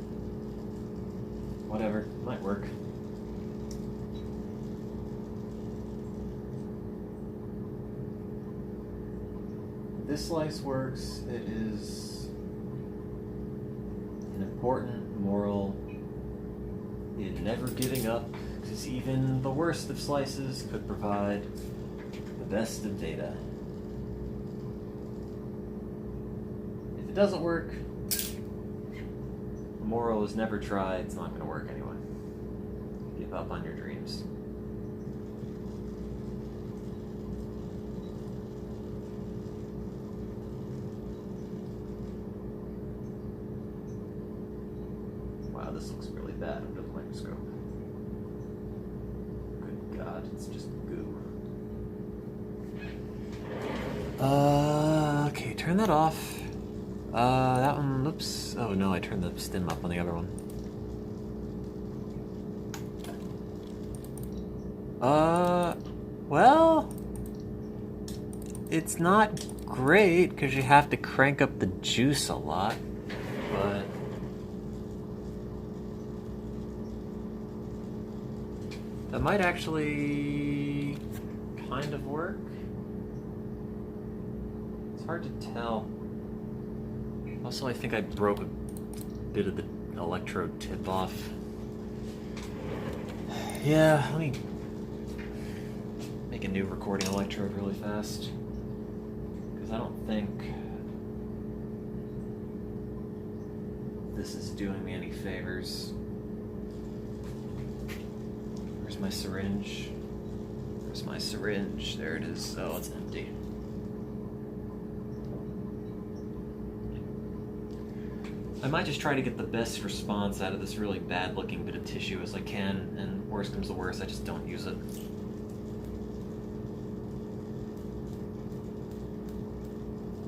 Whatever. Might work. This slice works. It is an important moral in never giving up, because even the worst of slices could provide the best of data. If it doesn't work, the moral is never try. It's not going to work anyway. Give up on your dreams. Wow, this looks really bad under the microscope. Good God, it's just goo. Okay, turn that off. That one, oops. Oh no, I turned the stem up on the other one. Well, it's not great because you have to crank up the juice a lot, but that might actually kind of work. It's hard to tell. Also, I think I broke a bit of the electrode tip off. Yeah, let me make a new recording electrode really fast. Because I don't think this is doing me any favors. Where's my syringe? Where's my syringe? There it is. Oh, it's empty. I might just try to get the best response out of this really bad looking bit of tissue as I can, and worst comes to worst, I just don't use it.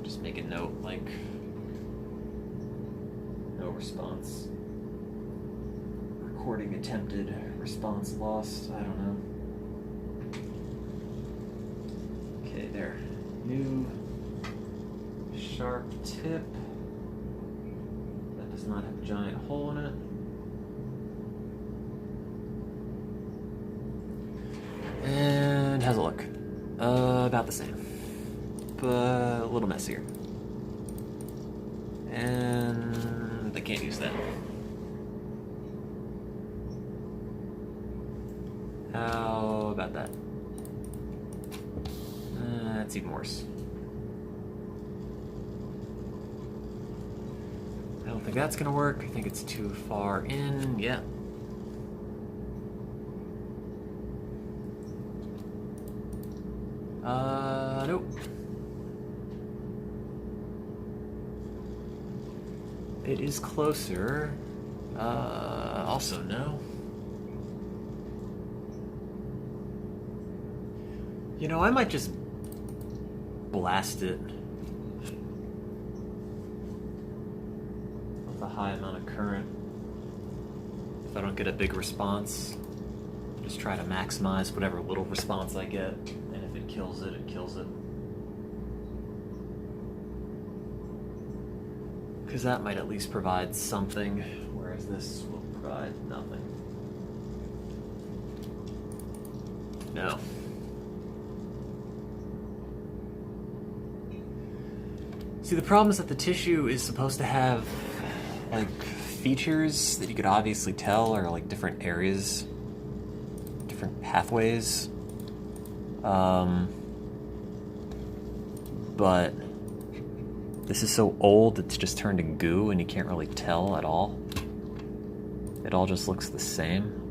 Just make a note, like, no response. Recording attempted, response lost, I don't know. Okay, there. New sharp tip. Does not have a giant hole in it. And how's it look? About the same, but a little messier. And I can't use that. How about that? That's even worse. I don't think that's gonna work. I think it's too far in. Yeah. Nope. It is closer. Also no. You know, I might just blast it with a high amount of current. If I don't get a big response, just try to maximize whatever little response I get. And if it kills it, it kills it. Because that might at least provide something, whereas this will provide nothing. No. See, the problem is that the tissue is supposed to have, like, features that you could obviously tell are, like, different areas, different pathways. But this is so old, it's just turned to goo, and you can't really tell at all. It all just looks the same.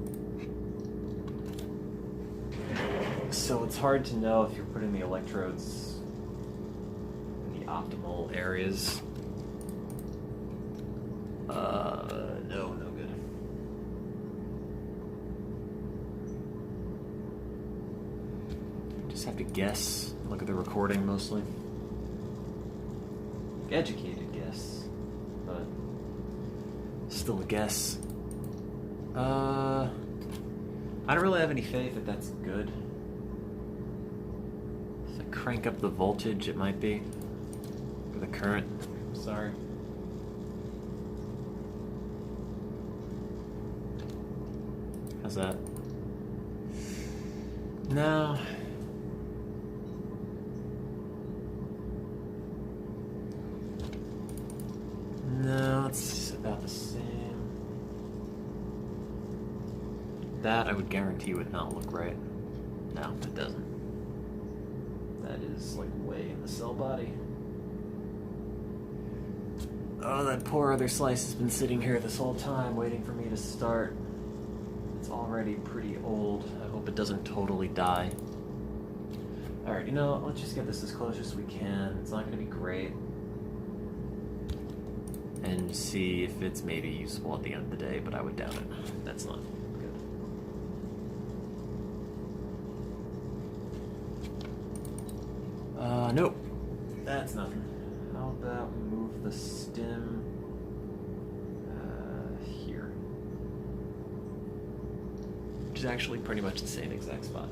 So it's hard to know if you're putting the electrodes in the optimal areas. No good. Just have to guess. Look at the recording mostly. Educated guess, but still a guess. I don't really have any faith that that's good. If I crank up the voltage, it might be. Or the current. Sorry. How's that? No. No, it's about the same. That I would guarantee would not look right. No, it doesn't. That is like way in the cell body. Oh, that poor other slice has been sitting here this whole time waiting for me to start. It's already pretty old. I hope it doesn't totally die. Alright, you know, let's just get this as close as we can. It's not going to be great. And see if it's maybe useful at the end of the day, but I would doubt it. That's not good. Nope. That's nothing. How about we move the stem here? Which is actually pretty much the same exact spot.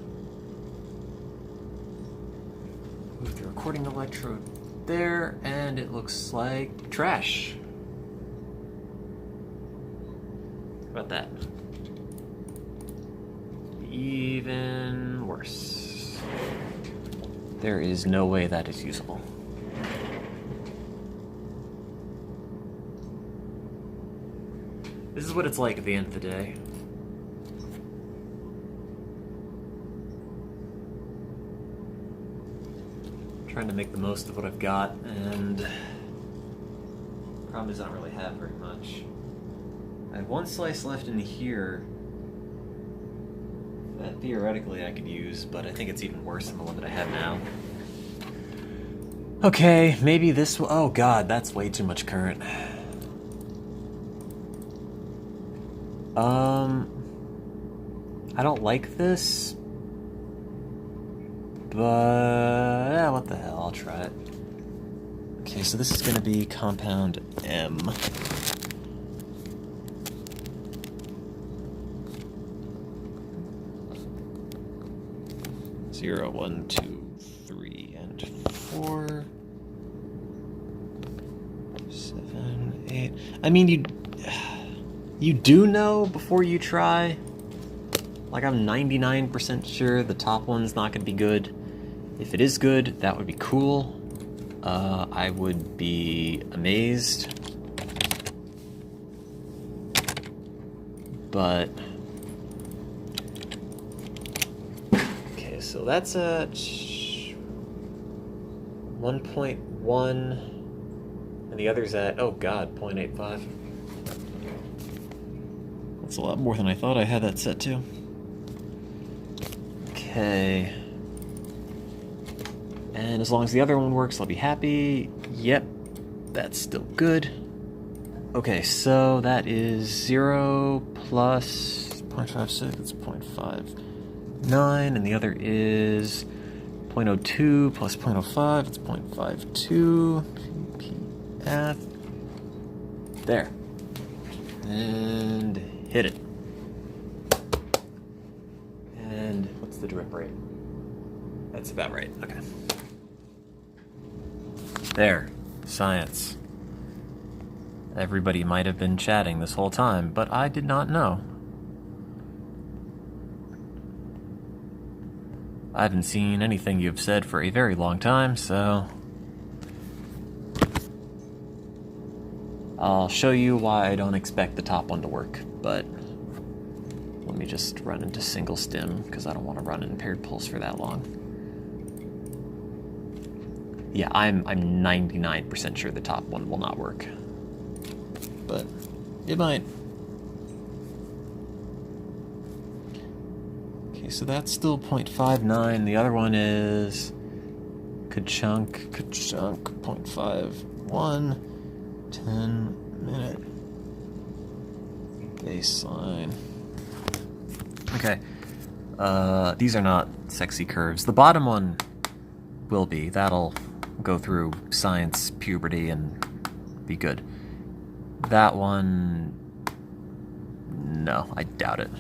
Move the recording electrode there, and it looks like trash. How about that? Even worse. There is no way that is usable. This is what it's like at the end of the day. Trying to make the most of what I've got, and the problem is I don't really have very much. I have one slice left in here that theoretically I could use, but I think it's even worse than the one that I have now. Okay, maybe this will... Oh god, that's way too much current. I don't like this, but yeah, what the hell, I'll try it. Okay, so this is going to be compound M. 0, 1, 2, 3, and 4, 7, 8. I mean, you do know before you try. Like, I'm 99% sure the top one's not going to be good. If it is good, that would be cool. I would be amazed. But... okay, so that's at 1.1, and the other's at, oh god, 0.85. That's a lot more than I thought I had that set to. Okay. And as long as the other one works, I'll be happy. Yep, that's still good. Okay, so that is 0 plus 0.56, that's 0.59, and the other is 0.02 plus 0.05, it's 0.52, ppf. There. And hit it. And what's the drip rate? That's about right, okay. There, science. Everybody might have been chatting this whole time, but I did not know. I haven't seen anything you've said for a very long time, so... I'll show you why I don't expect the top one to work, but... let me just run into single stem, because I don't want to run in paired pulse for that long. Yeah, I'm 99% sure the top one will not work. But it might. Okay, so that's still 0.59. The other one is ka-chunk, 0.51, 10-minute baseline. Okay, these are not sexy curves. The bottom one will be. That'll go through science, puberty, and be good. That one, no, I doubt it.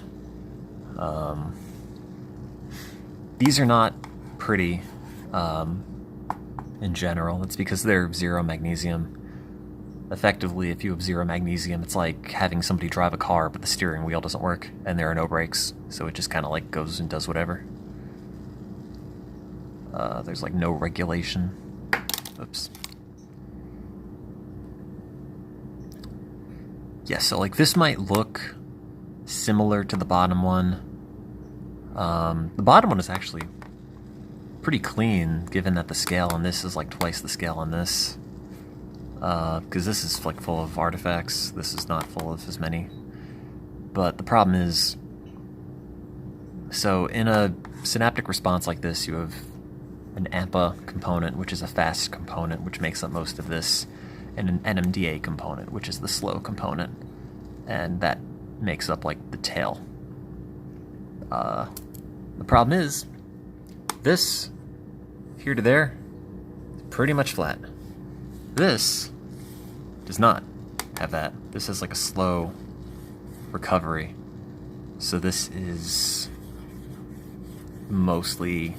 These are not pretty in general. That's because they're 0 magnesium. Effectively, if you have 0 magnesium, it's like having somebody drive a car, but the steering wheel doesn't work, and there are no brakes, so it just kind of like goes and does whatever. There's like no regulation. Oops. Yeah, so like this might look similar to the bottom one. The bottom one is actually pretty clean, given that the scale on this is like twice the scale on this. Because this is like full of artifacts. This is not full of as many. But the problem is, so in a synaptic response like this, you have an AMPA component, which is a fast component, which makes up most of this, and an NMDA component, which is the slow component, and that makes up like the tail. The problem is, this, here to there, is pretty much flat. This does not have that. This has like a slow recovery. So this is mostly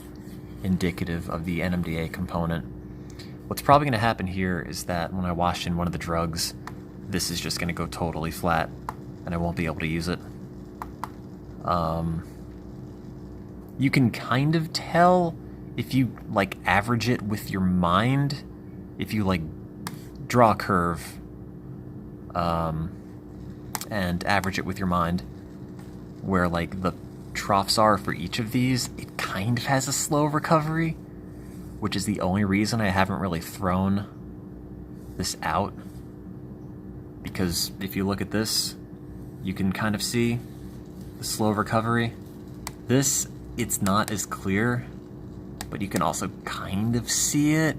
indicative of the NMDA component. What's probably going to happen here is that when I wash in one of the drugs, this is just going to go totally flat, and I won't be able to use it. You can kind of tell if you like average it with your mind. If you like draw a curve and average it with your mind, where like the troughs are for each of these, it kind of has a slow recovery, which is the only reason I haven't really thrown this out. Because if you look at this, you can kind of see the slow recovery. This, it's not as clear, but you can also kind of see it.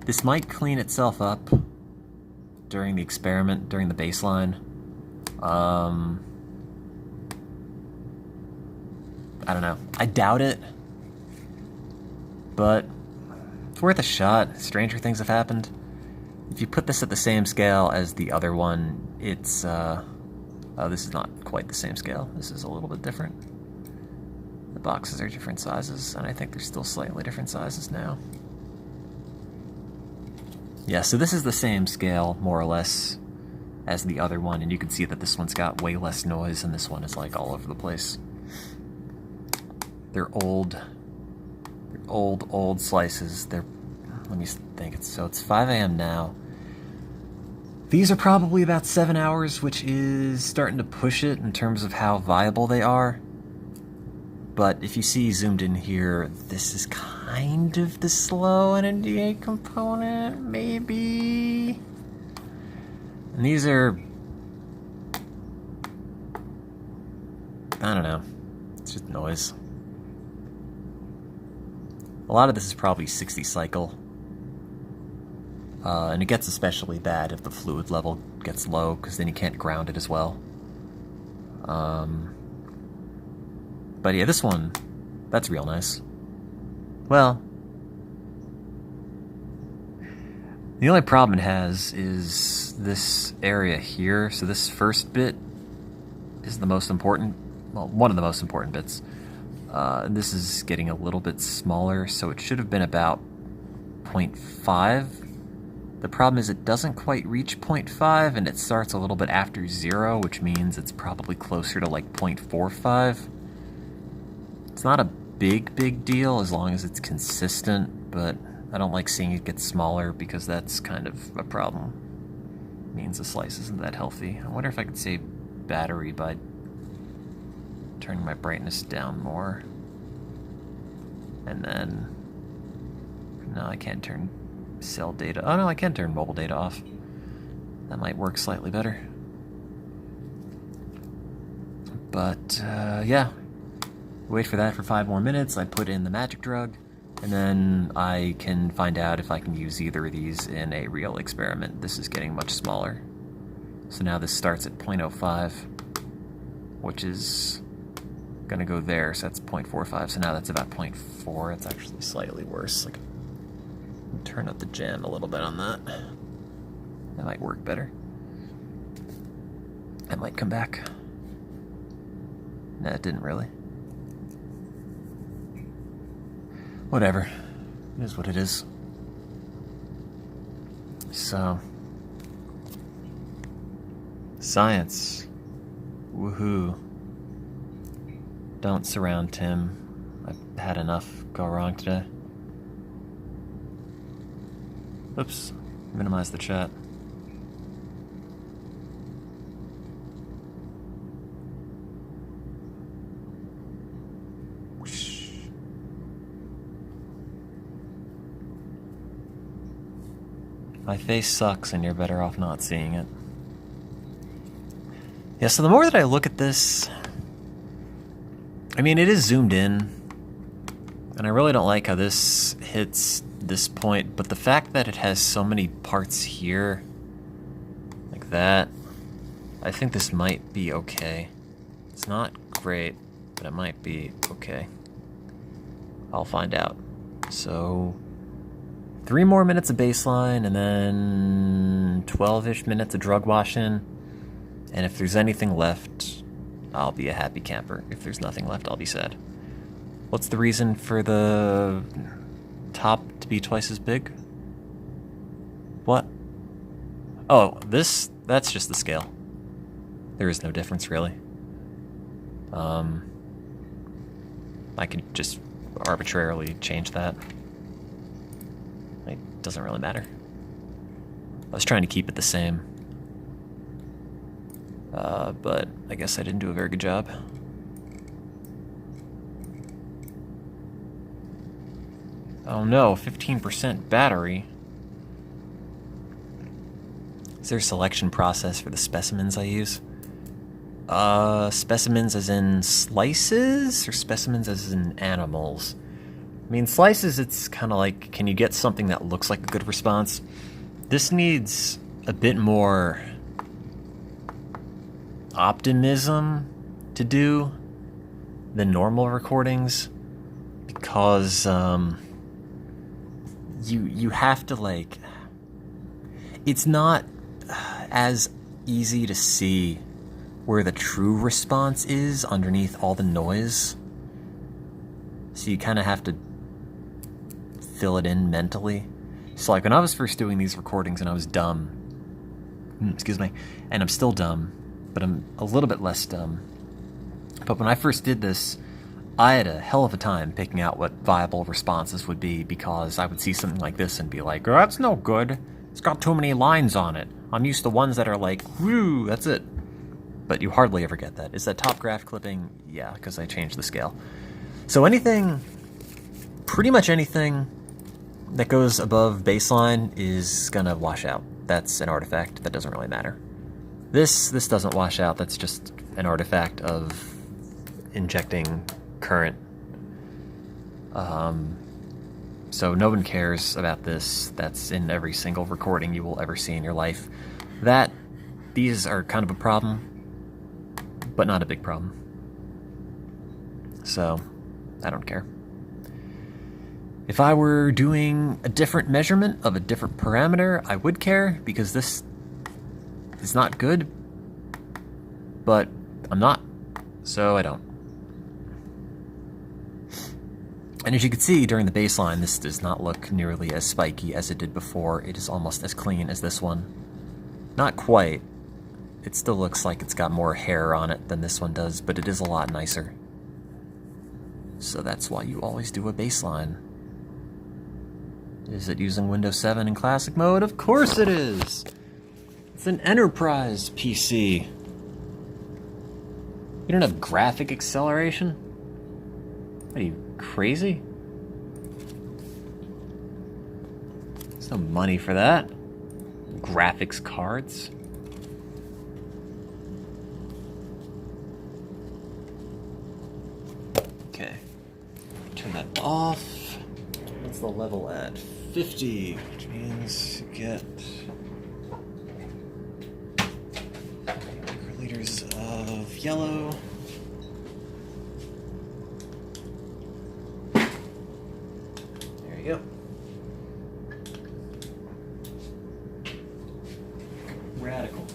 This might clean itself up during the experiment, during the baseline. I don't know. I doubt it, but it's worth a shot. Stranger things have happened. If you put this at the same scale as the other one, it's, oh, this is not quite the same scale. This is a little bit different. The boxes are different sizes, and I think they're still slightly different sizes now. Yeah, so this is the same scale, more or less, as the other one, and you can see that this one's got way less noise, and this one is, like, all over the place. They're old slices. They're, let me think, it's 5 a.m. now. These are probably about 7 hours, which is starting to push it in terms of how viable they are. But if you see zoomed in here, this is kind of the slow NMDA component, maybe. And these are, I don't know, it's just noise. A lot of this is probably 60 cycle. And it gets especially bad if the fluid level gets low, because then you can't ground it as well. But yeah, this one, that's real nice. Well, the only problem it has is this area here. So this first bit is the most important, well, one of the most important bits. And this is getting a little bit smaller, so it should have been about 0.5. The problem is it doesn't quite reach 0.5, and it starts a little bit after 0, which means it's probably closer to like 0.45. It's not a big deal as long as it's consistent, but I don't like seeing it get smaller because that's kind of a problem. It means the slice isn't that healthy. I wonder if I could save battery by turning my brightness down more. And then, no, I can't turn cell data. Oh no, I can turn mobile data off. That might work slightly better. But yeah, Wait for that for 5 more minutes, I put in the magic drug, and then I can find out if I can use either of these in a real experiment. This is getting much smaller. So now this starts at 0.05, which is gonna go there, so that's 0.45, so now that's about 0.4. It's actually slightly worse. Like, turn up the jam a little bit on that. That might work better. That might come back. Nah, it didn't really. Whatever. It is what it is. So, science. Woohoo. Don't surround Tim. I've had enough go wrong today. Oops. Minimize the chat. My face sucks and you're better off not seeing it. Yeah, so the more that I look at this, I mean, it is zoomed in, and I really don't like how this hits this point, but the fact that it has so many parts here, like that, I think this might be okay. It's not great, but it might be okay. I'll find out. So, 3 more minutes of baseline, and then 12-ish minutes of drug washing. And if there's anything left, I'll be a happy camper. If there's nothing left, I'll be sad. What's the reason for the top to be twice as big? What? Oh, that's just the scale. There is no difference, really. I could just arbitrarily change that. It doesn't really matter. I was trying to keep it the same. But I guess I didn't do a very good job. Oh no, 15% battery. Is there a selection process for the specimens I use? Specimens as in slices, or specimens as in animals? I mean, slices, it's kind of like, can you get something that looks like a good response? This needs a bit more optimism to do than normal recordings, because you have to, like, it's not as easy to see where the true response is underneath all the noise, so you kind of have to fill it in mentally. So like when I was first doing these recordings and I was dumb, excuse me, and I'm still dumb, but I'm a little bit less dumb. But when I first did this, I had a hell of a time picking out what viable responses would be, because I would see something like this and be like, oh, that's no good. It's got too many lines on it. I'm used to ones that are like, whoo, that's it. But you hardly ever get that. Is that top graph clipping? Yeah, because I changed the scale. So anything, pretty much anything that goes above baseline is gonna wash out. That's an artifact. That doesn't really matter. This doesn't wash out. That's just an artifact of injecting current. So no one cares about this. That's in every single recording you will ever see in your life. These are kind of a problem, but not a big problem. So I don't care. If I were doing a different measurement of a different parameter, I would care, because this is not good, but I'm not, so I don't. And as you can see during the baseline, this does not look nearly as spiky as it did before. It is almost as clean as this one. Not quite. It still looks like it's got more hair on it than this one does, but it is a lot nicer. So that's why you always do a baseline. Is it using Windows 7 in classic mode? Of course it is! It's an enterprise PC. You don't have graphic acceleration? What are you, crazy? There's no money for that. Graphics cards. Okay. Turn that off. What's the level at? 50, which means you get microliters of yellow. There you go. Radical.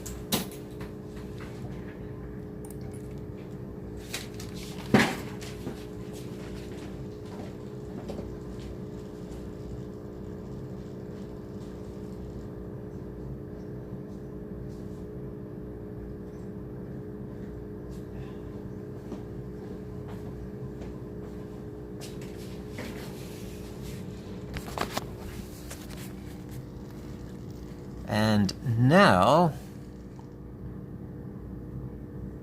And now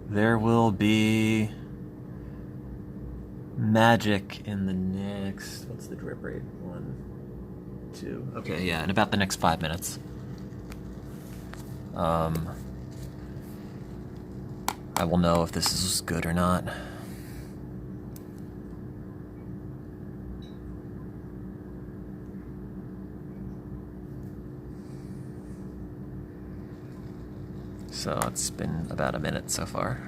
there will be magic in the next, what's the drip rate? 1, 2. Okay, yeah, in about the next 5 minutes. I will know if this is good or not. So it's been about a minute so far.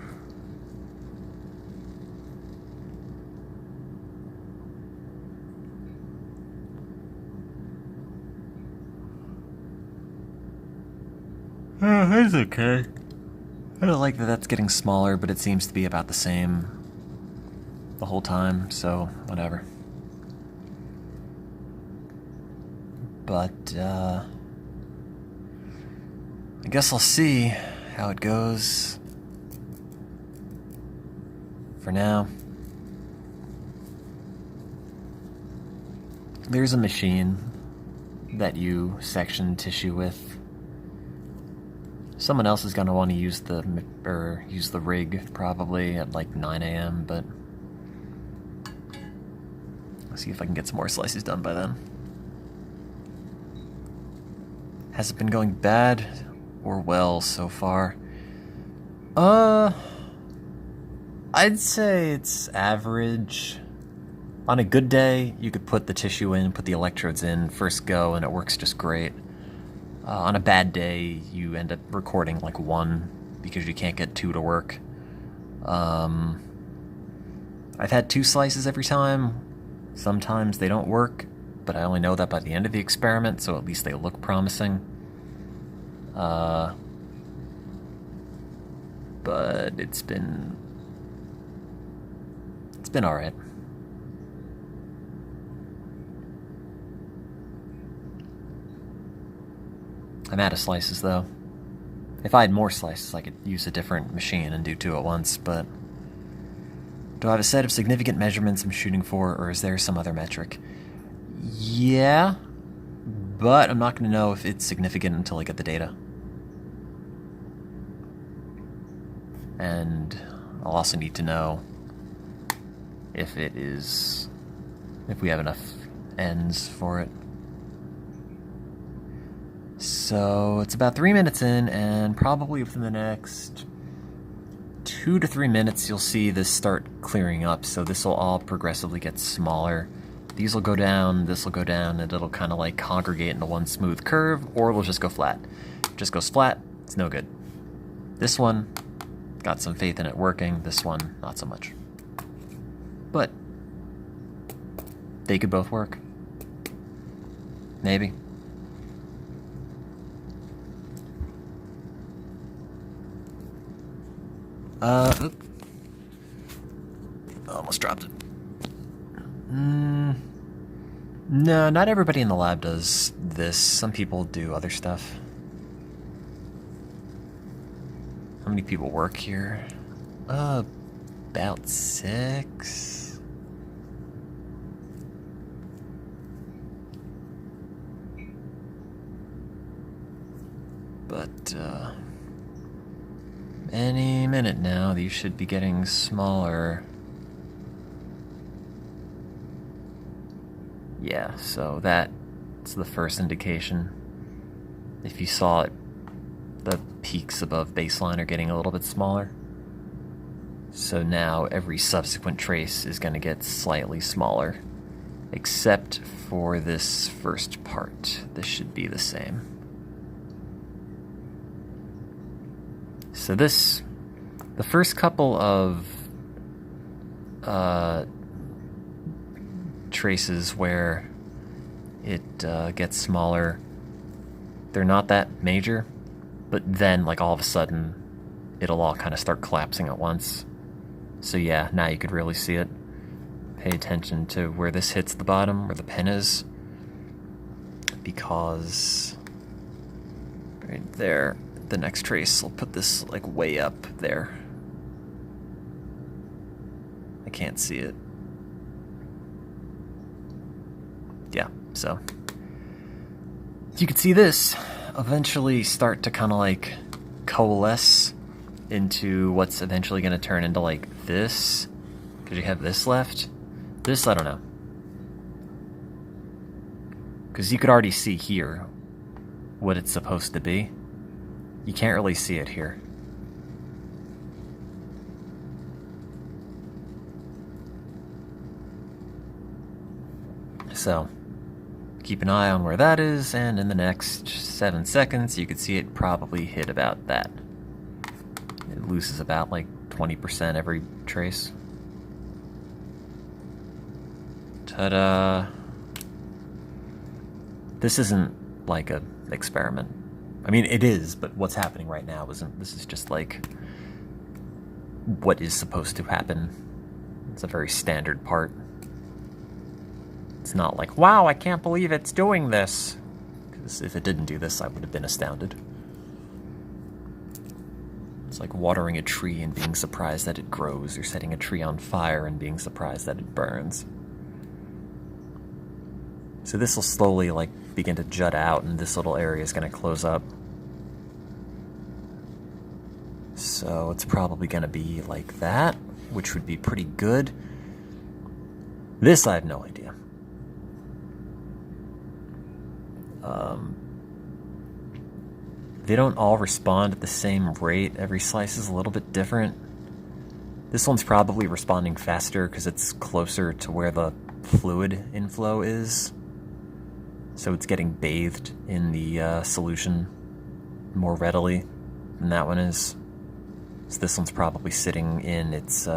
Oh, it's okay. I don't like that that's getting smaller, but it seems to be about the same the whole time, so whatever. But, I guess I'll see how it goes for now. There's a machine that you section tissue with. Someone else is going to want to use the rig probably at like 9 a.m., but I'll see if I can get some more slices done by then. Has it been going bad or well so far? I'd say it's average. On a good day, you could put the tissue in, put the electrodes in, first go, and it works just great. On a bad day, you end up recording like 1 because you can't get 2 to work. I've had 2 slices every time. Sometimes they don't work, but I only know that by the end of the experiment, so at least they look promising. But it's been alright. I'm out of slices, though. If I had more slices, I could use a different machine and do 2 at once, but do I have a set of significant measurements I'm shooting for, or is there some other metric? Yeah, but I'm not going to know if it's significant until I get the data. And I'll also need to know if we have enough ends for it. So it's about 3 minutes in, and probably within the next 2 to 3 minutes, you'll see this start clearing up. So this will all progressively get smaller. These will go down, this will go down, and it'll kind of like congregate into one smooth curve, or it'll just go flat. If it just goes flat, it's no good. This one, got some faith in it working. This one, not so much. But they could both work. Maybe. Almost dropped it. No, not everybody in the lab does this. Some people do other stuff. How many people work here? About 6. But, any minute now, these should be getting smaller. Yeah, so that's the first indication. If you saw it, the peaks above baseline are getting a little bit smaller. So now every subsequent trace is going to get slightly smaller, except for this first part. This should be the same. So the first couple of traces where it gets smaller, they're not that major, but then like all of a sudden it'll all kind of start collapsing at once. So yeah, now you could really see it. Pay attention to where this hits the bottom, where the pin is, because right there, the next trace, I'll put this like way up there. I can't see it. Yeah, so you could see this eventually start to kind of like coalesce into what's eventually going to turn into like this, because you have this left. This, I don't know, because you could already see here what it's supposed to be. You can't really see it here. So keep an eye on where that is, and in the next 7 seconds you could see it probably hit about that. It loses about like 20% every trace. Ta-da! This isn't like a experiment. I mean, it is, but what's happening right now isn't. This is just like what is supposed to happen. It's a very standard part. It's not like, wow, I can't believe it's doing this. Because if it didn't do this, I would have been astounded. It's like watering a tree and being surprised that it grows, or setting a tree on fire and being surprised that it burns. So this will slowly like begin to jut out, and this little area is going to close up. So it's probably going to be like that, which would be pretty good. This I have no idea. They don't all respond at the same rate. Every slice is a little bit different. This one's probably responding faster because it's closer to where the fluid inflow is. So it's getting bathed in the solution more readily than that one is. So this one's probably sitting in its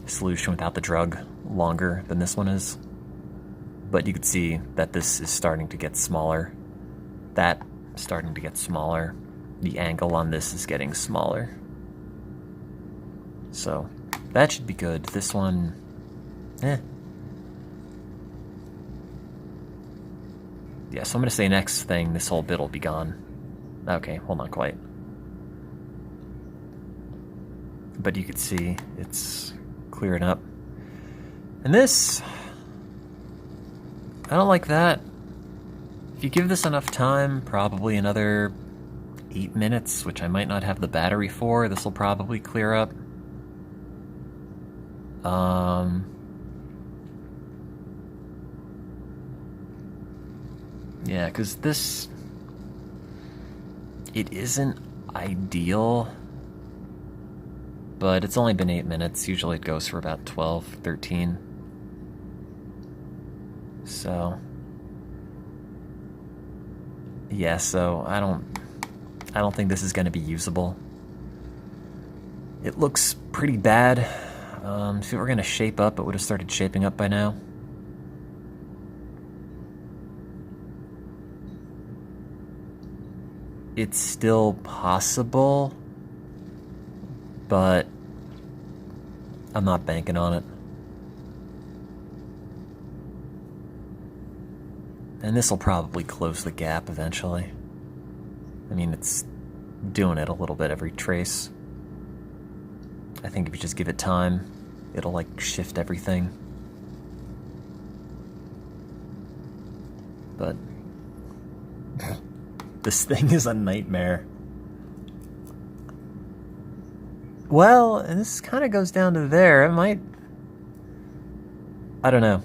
solution without the drug longer than this one is. But you can see that this is starting to get smaller. That starting to get smaller. The angle on this is getting smaller. So that should be good. This one, Yeah, so I'm going to say next thing, this whole bit will be gone. Okay, well, not quite. But you can see it's clearing up. And this, I don't like that. If you give this enough time, probably another 8 minutes, which I might not have the battery for, this will probably clear up. Yeah, because this, it isn't ideal, but it's only been 8 minutes. Usually it goes for about 12, 13. So, yeah, so I don't think this is going to be usable. It looks pretty bad. If it were going to shape up, it would have started shaping up by now. It's still possible, but I'm not banking on it. And this will probably close the gap eventually. I mean, it's doing it a little bit every trace. I think if you just give it time, it'll like shift everything. But this thing is a nightmare. Well, and this kind of goes down to there. It might, I don't know.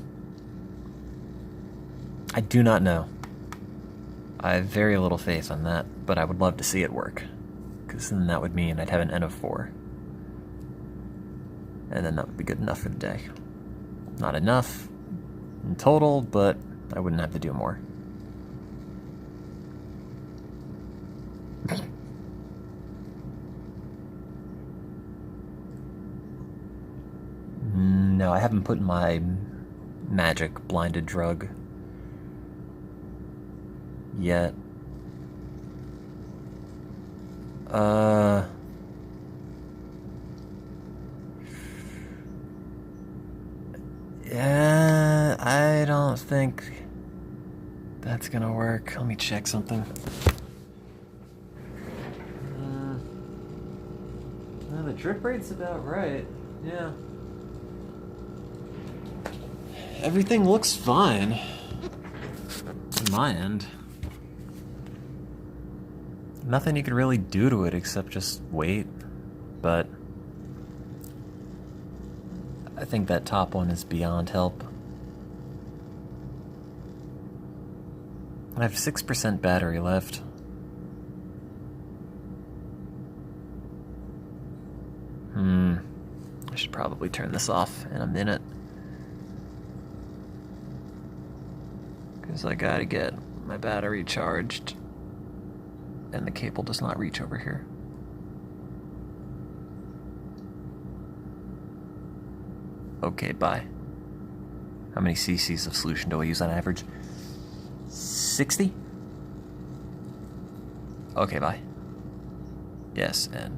I do not know. I have very little faith on that, but I would love to see it work, because then that would mean I'd have an N of 4. and then that would be good enough for the day. Not enough in total, but I wouldn't have to do more. No, I haven't put my magic blinded drug yet. Yeah, I don't think that's gonna work. Let me check something. The drip rate's about right. Yeah. Everything looks fine on my end. Nothing you could really do to it except just wait, but I think that top one is beyond help. I have 6% battery left. I should probably turn this off in a minute, because I gotta get my battery charged, and the cable does not reach over here. Okay, bye. How many cc's of solution do I use on average? 60? Okay, bye. Yes, and